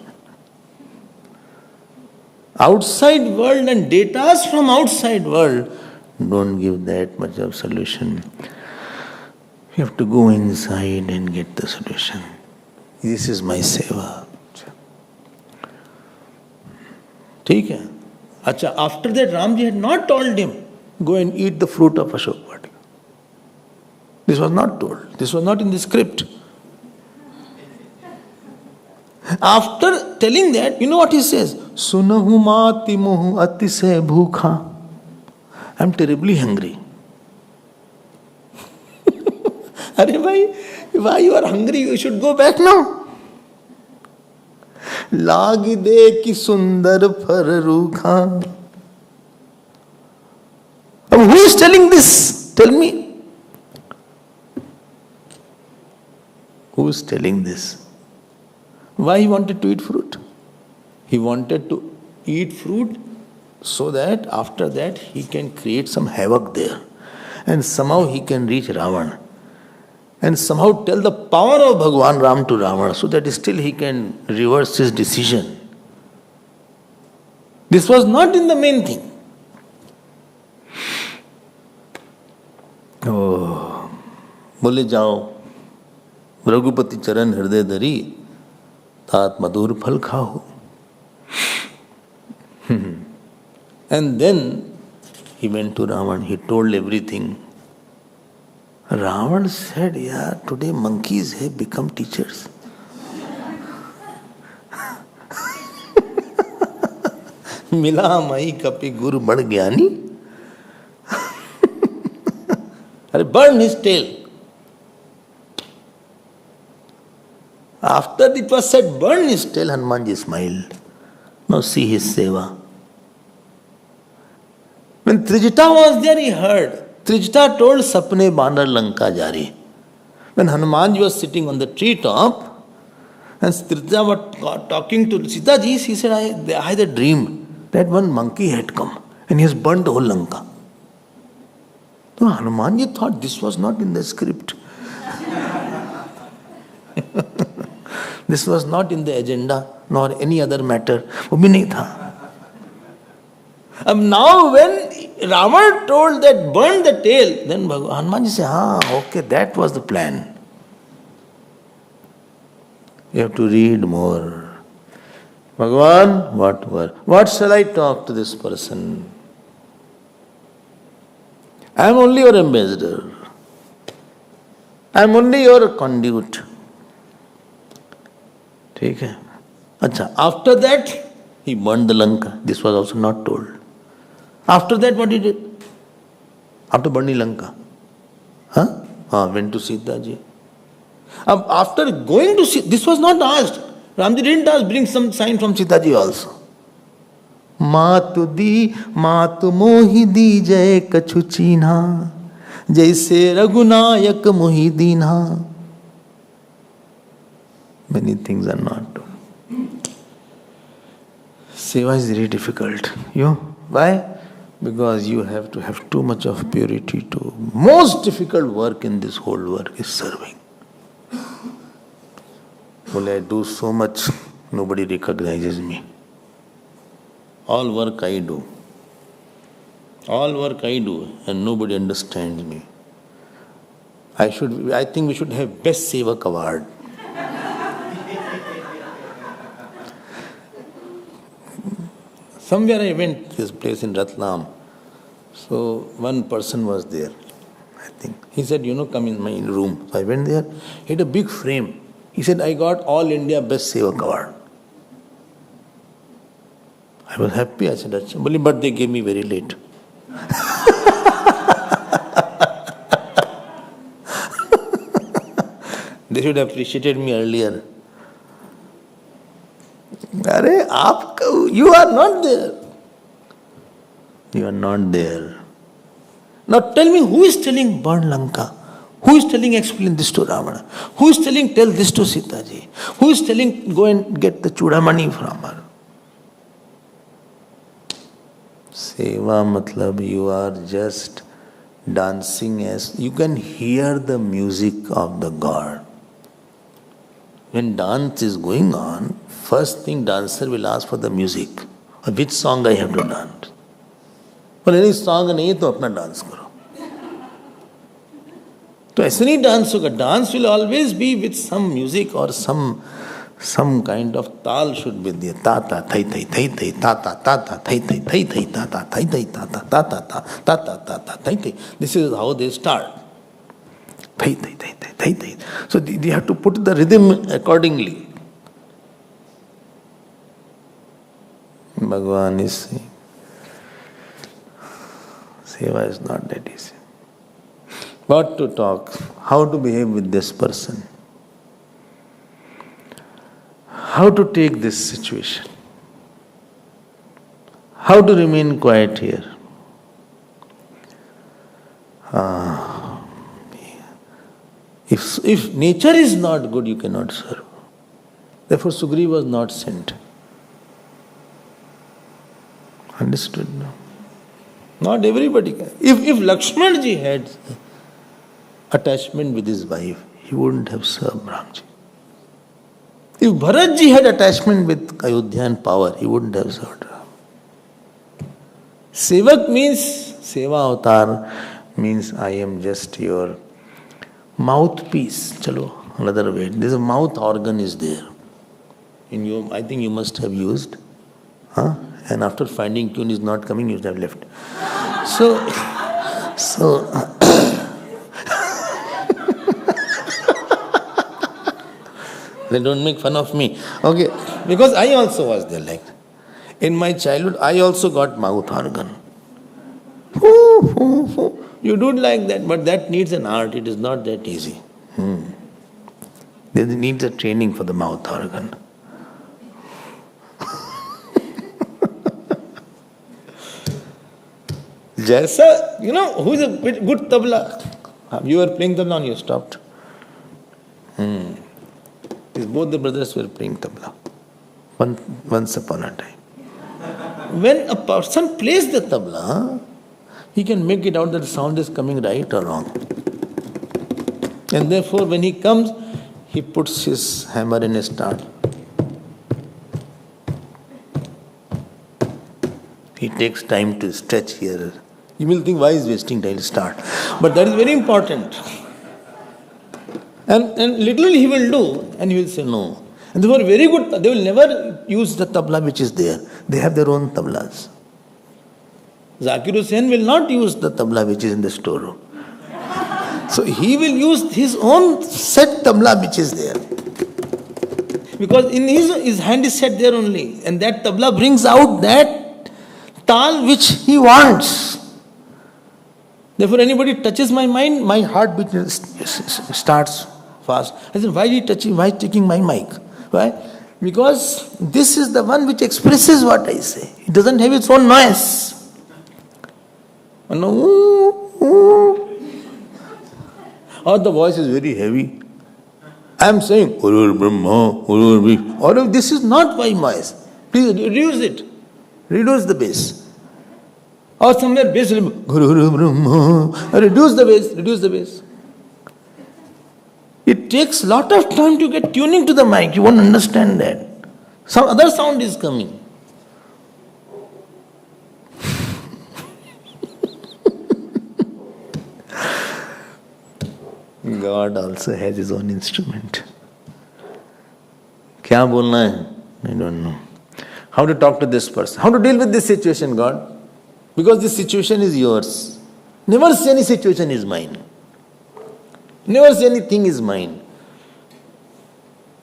Outside world and data from outside world don't give that much of solution. You have to go inside and get the solution. This is my seva. ठीक है. अच्छा, after that Ramji had not told him, go and eat the fruit of Ashok Vatika. This was not told. This was not in the script. After telling that, you know what he says? Sunahu mati mohu atise bhukha. I am terribly hungry. Arey bhai, why you are hungry? You should go back now. Lagi de ki sundar phar rukha. Who is telling this? Tell me. Who is telling this? Why he wanted to eat fruit? He wanted to eat fruit so that after that he can create some havoc there. And somehow he can reach Ravana. And somehow tell the power of Bhagwan Ram to Ravana so that still he can reverse his decision. This was not in the main thing. Oh, बोले जाओ रघुपति चरण हृदय धरी तात मधुर फल खाओ. And then He went to Ravan, he told everything. Ravan said, yeah, today monkeys have become teachers. Mila mai kapi guru bad gyani. Burn his tail. After it was said, burn his tail, Hanumanji smiled. Now see his seva. When Trijita was there, he heard. Trijita told Sapne Banar Lanka Jari. When Hanumanji was sitting on the treetop, and Trijita was talking to Sita ji, he said, I had a dream that one monkey had come and he has burnt the whole Lanka. So Hanumanji thought this was not in the script. This was not in the agenda nor any other matter. वो भी नहीं था. Now when Ravan told that burn the tail, then Hanumanji said, okay, that was the plan. You have to read more. Bhagavan, what shall I talk to this person? I am only your ambassador. I am only your conduit. ठीक है. अच्छा, after that, he burned the Lanka. This was also not told. After that, what he did? After burning Lanka, went to Sita ji. After going to Sita, this was not asked. Ramji didn't ask, bring some sign from Sita ji also. Matu di, matu mohi di jai kachu china, jaise Raghunayak mohi dina. Many things are not done. Seva is very difficult. Why? Because you have to have too much of purity too. Most difficult work in this whole work is serving. Well, I do so much, nobody recognizes me. All work I do. All work I do, and nobody understands me. I think we should have Best Sevak Award. Somewhere I went to this place in Ratlam. So one person was there, I think. He said, come in my room. So I went there. He had a big frame. He said, I got All India Best Sevak Award. I was happy. I said, but they gave me very late. They should have appreciated me earlier. You are not there. You are not there. Now tell me, who is telling burn Lanka? Who is telling explain this to Ravana? Who is telling tell this to Sita ji? Who is telling go and get the chudamani from her? Seva matlab you are just dancing as you can hear the music of the God. When dance is going on, first thing dancer will ask for the music. Which song I have to dance? Well, any song नहीं तो अपना dance करो. तो ऐसे नहीं dance होगा. Dance will always be with some music or some kind of tal should be there. Ta ta thai thai thai thai ta ta ta ta thai thai thai thai ta ta thai thai ta ta ta ta ta ta ta ta ta thai thai. This is how they start. Thai thai thai thai thai thai. So they have to put the rhythm accordingly. Bhagavan is saying, Seva is not that easy. What to talk, how to behave with this person, how to take this situation, how to remain quiet here. If nature is not good, you cannot serve. Therefore, Sugriva was not sent. Understood now? Not everybody can. If Lakshman ji had attachment with his wife, he wouldn't have served Ramji. If Bharat ji had attachment with Ayodhya and power, he wouldn't have served Ram. Sevak means, Seva avatar means I am just your mouthpiece. Chalo, another way. There's a mouth organ is there. I think you must have used. And after finding tune is not coming, you have left. So they don't make fun of me. Okay, because I also was there like that. In my childhood, I also got mouth organ. You do it like that, but that needs an art. It is not that easy. There needs a training for the mouth organ. Jaisa, who is a good tabla? You were playing tabla and you stopped. Both the brothers were playing tabla. Once upon a time. When a person plays the tabla, he can make it out that the sound is coming right or wrong. And therefore, when he comes, he puts his hammer in a start. He takes time to stretch here. You will think, why is wasting time to start? But that is very important. And literally he will do, and he will say no. And they were very good, they will never use the tabla which is there. They have their own tablas. Zakir Hussain will not use the tabla which is in the storeroom. So he will use his own set tabla which is there. Because in his hand is set there only. And that tabla brings out that tal which he wants. Therefore anybody touches my mind, my heartbeat starts fast. I said, why is he touching, why taking my mic? Why? Because this is the one which expresses what I say. It doesn't have its own noise. Or the voice is very heavy. I am saying, or this is not my voice. Please reduce it. Reduce the bass. Or somewhere bass will be, reduce the bass. It takes a lot of time to get tuning to the mic. You won't understand that. Some other sound is coming. God also has his own instrument. Kya bolna hai? I don't know. How to talk to this person? How to deal with this situation, God? Because this situation is yours. Never say any situation is mine. Never say anything is mine.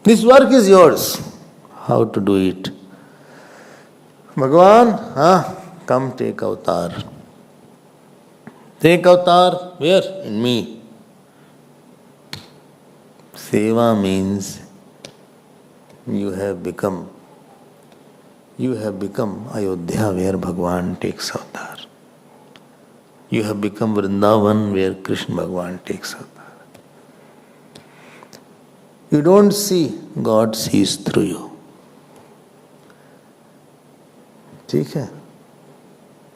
This work is yours. How to do it? Bhagavan, come take avatar. Take avatar, where? In me. Seva means you have become Ayodhya where Bhagavan takes avatar. You have become Vrindavan where Krishna Bhagavan takes avatar. You don't see, God sees through you. ठीक है?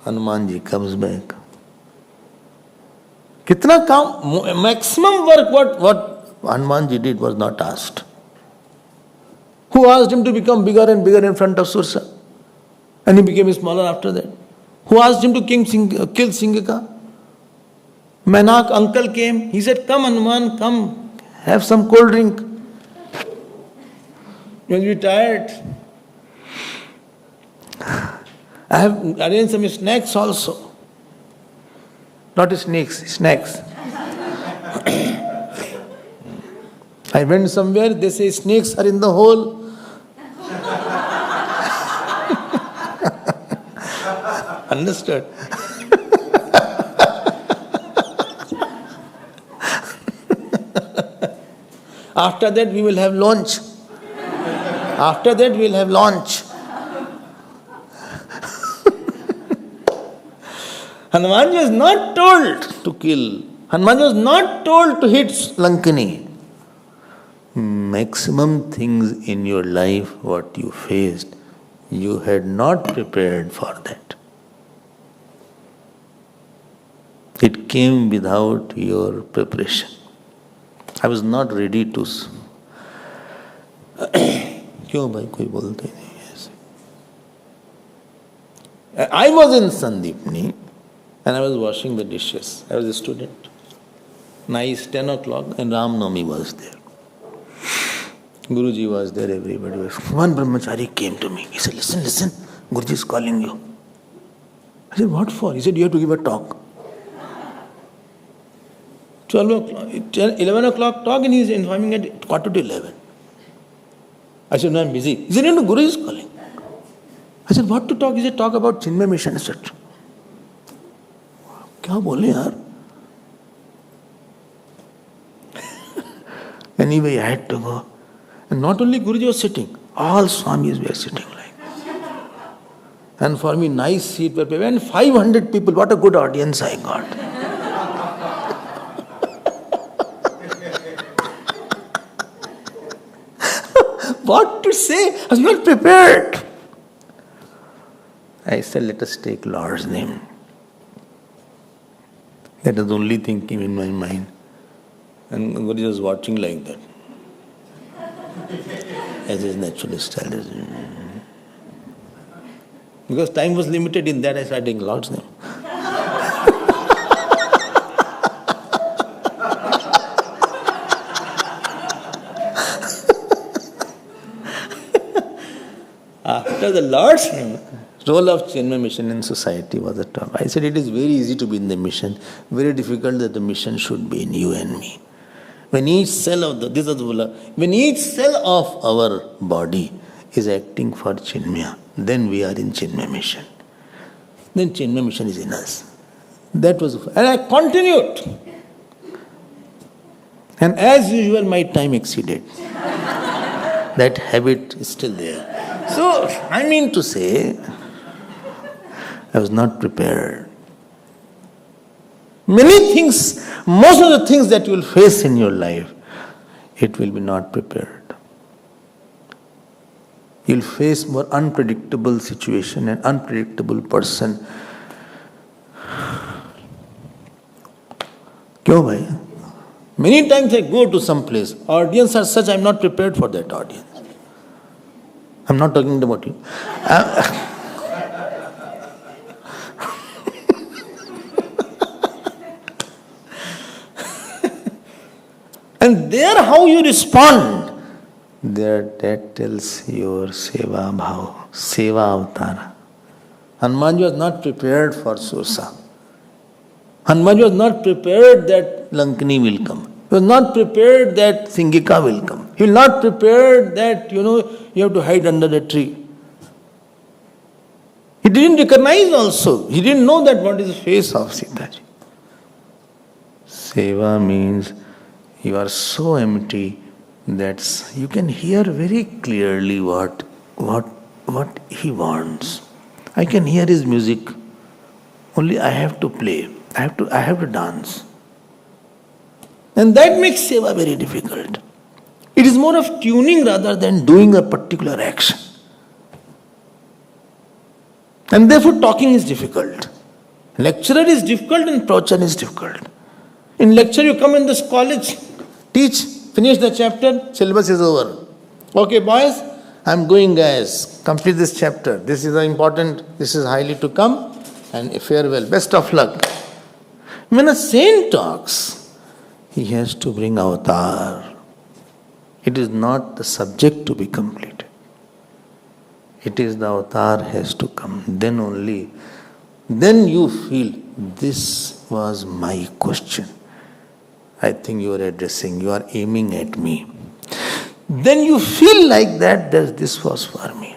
Hanuman ji comes back. कितना काम, maximum work what Hanuman ji did was not asked. Who asked him to become bigger and bigger in front of Sursa? And he became smaller after that. Who asked him to kill Singika? Menak uncle came. He said, come Hanuman, come, have some cold drink. You will be tired. I have arranged some snacks also. Not snakes, snacks. I went somewhere, they say snakes are in the hole. Understood? After that we will have lunch. After that we will have lunch. Hanuman was not told to kill. Hanuman was not told to hit Lankini. Maximum things in your life, what you faced, you had not prepared for that. It came without your preparation. I was not ready to... क्यों भाई कोई बोलते नहीं ऐसे? I was in Sandipni and I was washing the dishes. I was a student. Nice 10 o'clock and Ram Navami was there. Guruji was there, everybody was. One brahmachari came to me. He said, listen, Guruji is calling you. I I said, what for? He said, you have to give a talk. 12 o'clock, 11 o'clock talk, and he's informing at 11:15. I said, no, I'm busy. He said, no, Guru is calling. I said, what to talk? He said, talk about Chinmaya mission, etc. Kya bole yaar? Anyway, I had to go. And not only Guruji was sitting, all Swamis were sitting like this. And for me, nice seat were prepared. And 500 people, what a good audience I got. What to say? I was not prepared. I said, let us take Lord's name. That was the only thing came in my mind. And Guruji was watching like that. As his natural style. Because time was limited, in that I started taking Lord's name. After the Lord's name, role of Chinmaya mission in society was the top. I said it is very easy to be in the mission, very difficult that the mission should be in you and me. When each cell of our body is acting for Chinmaya, then we are in Chinmaya mission. Then Chinmaya mission is in us. That was, and I continued. And as usual, my time exceeded. That habit is still there. So, I mean to say, I was not prepared. Many things, most of the things that you will face in your life, it will be not prepared. You will face more unpredictable situation and unpredictable person. Kyo bhai? Many times I go to some place, audience are such, I am not prepared for that audience. I am not talking about you. And there how you respond, there that tells your seva bhav, seva avatara. Hanuman was not prepared for Sursa. Hanuman was not prepared that Lankani will come. He was not prepared that Singika will come. He was not prepared that, you have to hide under the tree. He didn't recognize also. He didn't know that what is the face of Sitaji. Seva means you are so empty that you can hear very clearly what he wants. I can hear his music. Only I have to play. I have to dance. And that makes seva very difficult. It is more of tuning rather than doing a particular action. And therefore talking is difficult. Lecturer is difficult and pravachan is difficult. In lecture you come in this college, teach, finish the chapter, syllabus is over. Okay boys, I am going guys, complete this chapter. This is important, this is highly to come, and farewell, best of luck. When a saint talks, he has to bring avatar. It is not the subject to be completed. It is the avatar has to come. Then only, then you feel this was my question. I think you are addressing, you are aiming at me. Then you feel like that this was for me.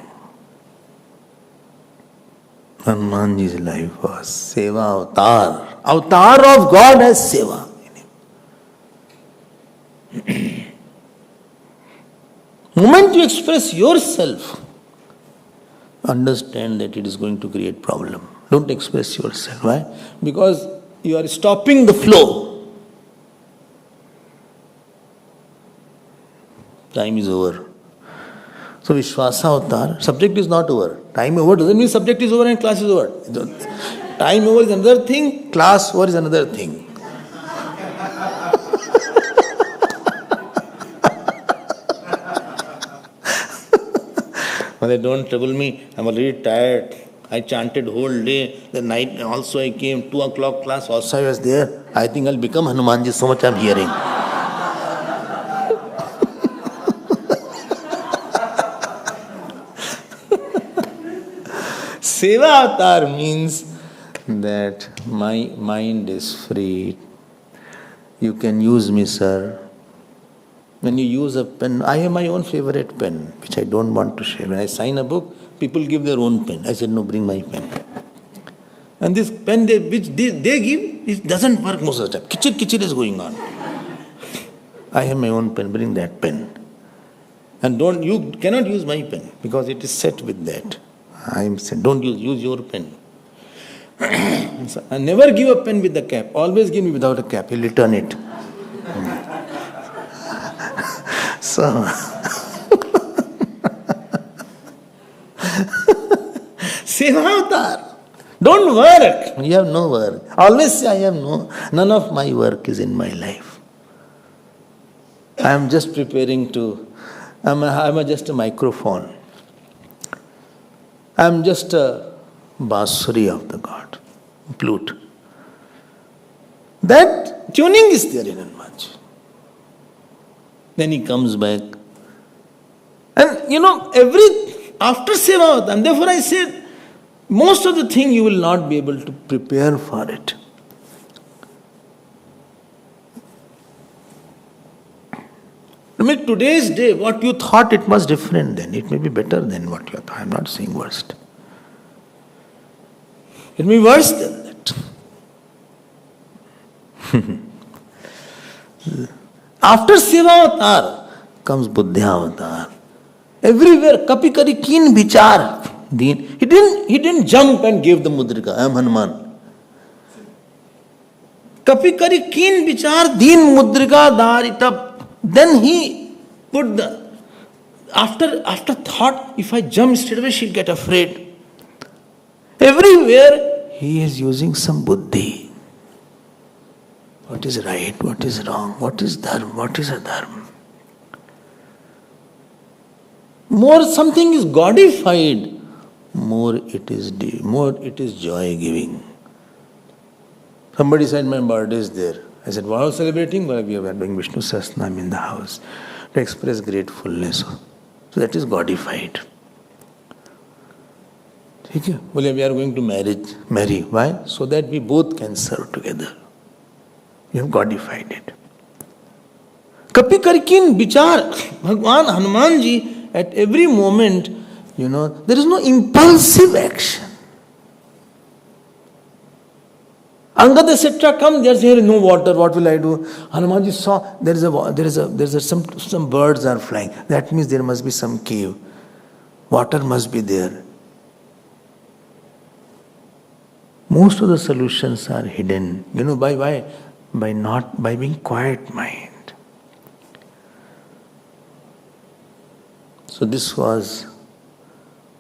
Hanumanji's life was seva avatar. Avatar of God as seva. Moment you express yourself, understand that it is going to create problem. Don't express yourself. Why? Because you are stopping the flow. Time is over. So Vishwasa avatar, subject is not over. Time over doesn't mean subject is over and class is over. Time over is another thing, class over is another thing. Well, don't trouble me, I'm already tired. I chanted whole day, the night also I came, 2 o'clock class also I was there. I think I'll become Hanumanji, so much I'm hearing. Seva avatar means that my mind is free. You can use me, sir. When you use a pen, I have my own favorite pen, which I don't want to share. When I sign a book, people give their own pen. I said, no, bring my pen. And this pen which they give, it doesn't work most of the time. Kichir is going on. I have my own pen, bring that pen. And you cannot use my pen because it is set with that. I am saying, don't use your pen. So, I never give a pen with the cap. Always give me without a cap. He'll return it. So, Sevavatar. Don't work. You have no work. Always say, I have none of my work is in my life. I am just preparing to, I'm just a microphone. I am just a bansuri of the God, flute. That tuning is there in Hanumanji. Then he comes back. And after Seva, and therefore I said, most of the thing you will not be able to prepare for it. I mean, today's day, what you thought it was different then. It may be better than what you thought. I'm not saying worst. It may be worse than that. After Seva Avatar comes Buddha Avatar. Everywhere, kapi kari keen vichar. He didn't jump and give the mudrika. I am Hanuman. Kapi kari keen vichar, deen mudrika daritab. Then he put after thought, if I jump straight away, she'll get afraid. Everywhere, he is using some buddhi. What is right, what is wrong, what is dharma, what is adharma. More something is godified, more it is joy giving. Somebody said, my birthday is there. I said, what are you celebrating? Well, we are doing Vishnu Sahasranam in the house to express gratefulness. So that is godified. We are going to marry. Why? So that we both can serve together. We have godified it. Kapi karkin bichar. Bhagwan Hanumanji, at every moment, there is no impulsive action. Angad etc. come, they are saying, no water, what will I do? Hanumanji saw some birds are flying. That means there must be some cave. Water must be there. Most of the solutions are hidden. By being quiet mind. So this was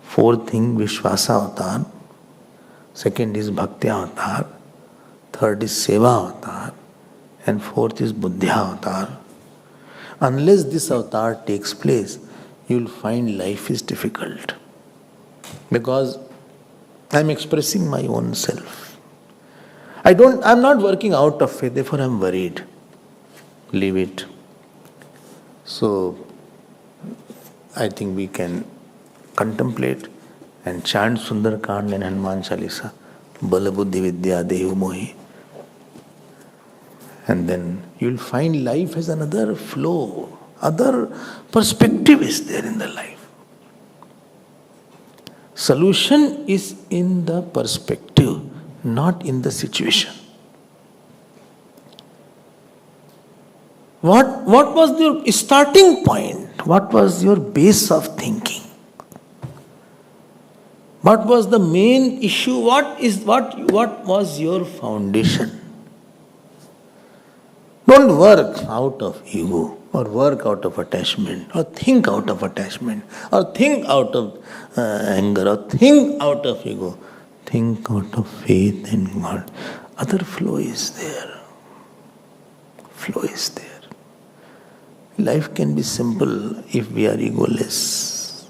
fourth thing, Vishwasa Avatar. Second is Bhakti Avatar. Third is Seva Avatar. And fourth is Buddha Avatar. Unless this avatar takes place, you will find life is difficult. Because I am expressing my own self. I am not working out of faith, therefore I am worried. Leave it. So, I think we can contemplate and chant Sundarkand and Hanuman Chalisa. Bala Buddhi Vidya Dehu Mohi. And then you will find life has another flow, other perspective is there in the life. Solution is in the perspective, not in the situation. What was your starting point? What was your base of thinking? What was the main issue? What was your foundation? Don't work out of ego or work out of attachment or think out of attachment or think out of anger or think out of ego. Think out of faith in God. Other flow is there. Flow is there. Life can be simple if we are egoless.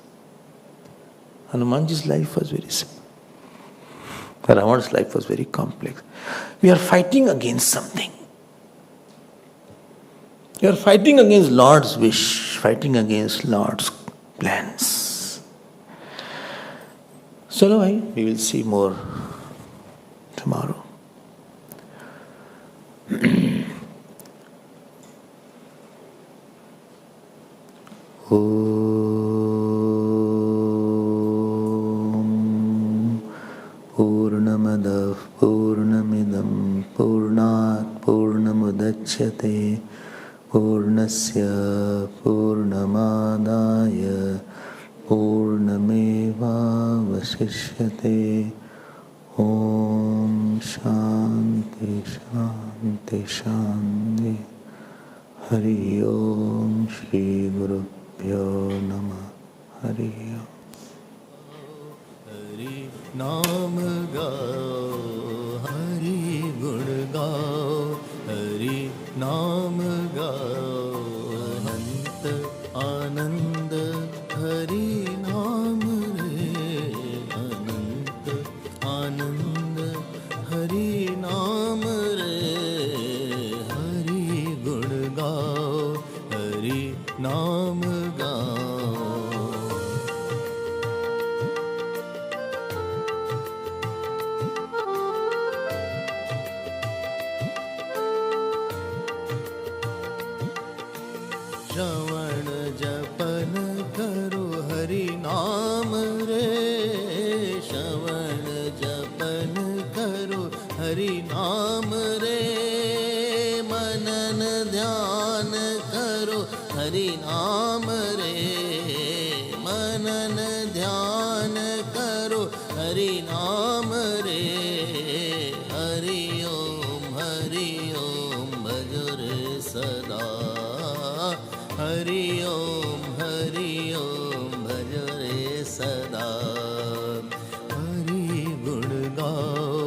Hanumanji's life was very simple. Ravana's life was very complex. We are fighting against something. You are fighting against Lord's wish, fighting against Lord's plans. So, we will see more tomorrow. Purnamadav Purnamidam Purnat Purnamudachyate Purnasya Purnamadaya Purnameva Vasishyate. Om Shanti Shanti Shanti. Hari Om Shri Gurubhyo Namah. Hari Om. Hari Naam Gao, Hari Gun Gao, Hari Naam Gao, Anant Anand Hari Naam Re, Anant Anand Hari Naam Re, Hari Gun Gao, Hari Naam Gao. श्रवण जपन करो हरि नाम रे, श्रवण जपन करो हरि नाम रे, मनन ध्यान करो हरि नाम रे, मनन ध्यान करो हरि नाम रे, हरि ओम भजो रे सदा, हरि ओम भजो रे सदा, हरि गुण गाओ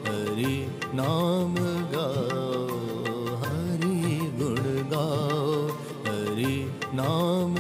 हरि नाम गाओ, हरि गुण गाओ हरि नाम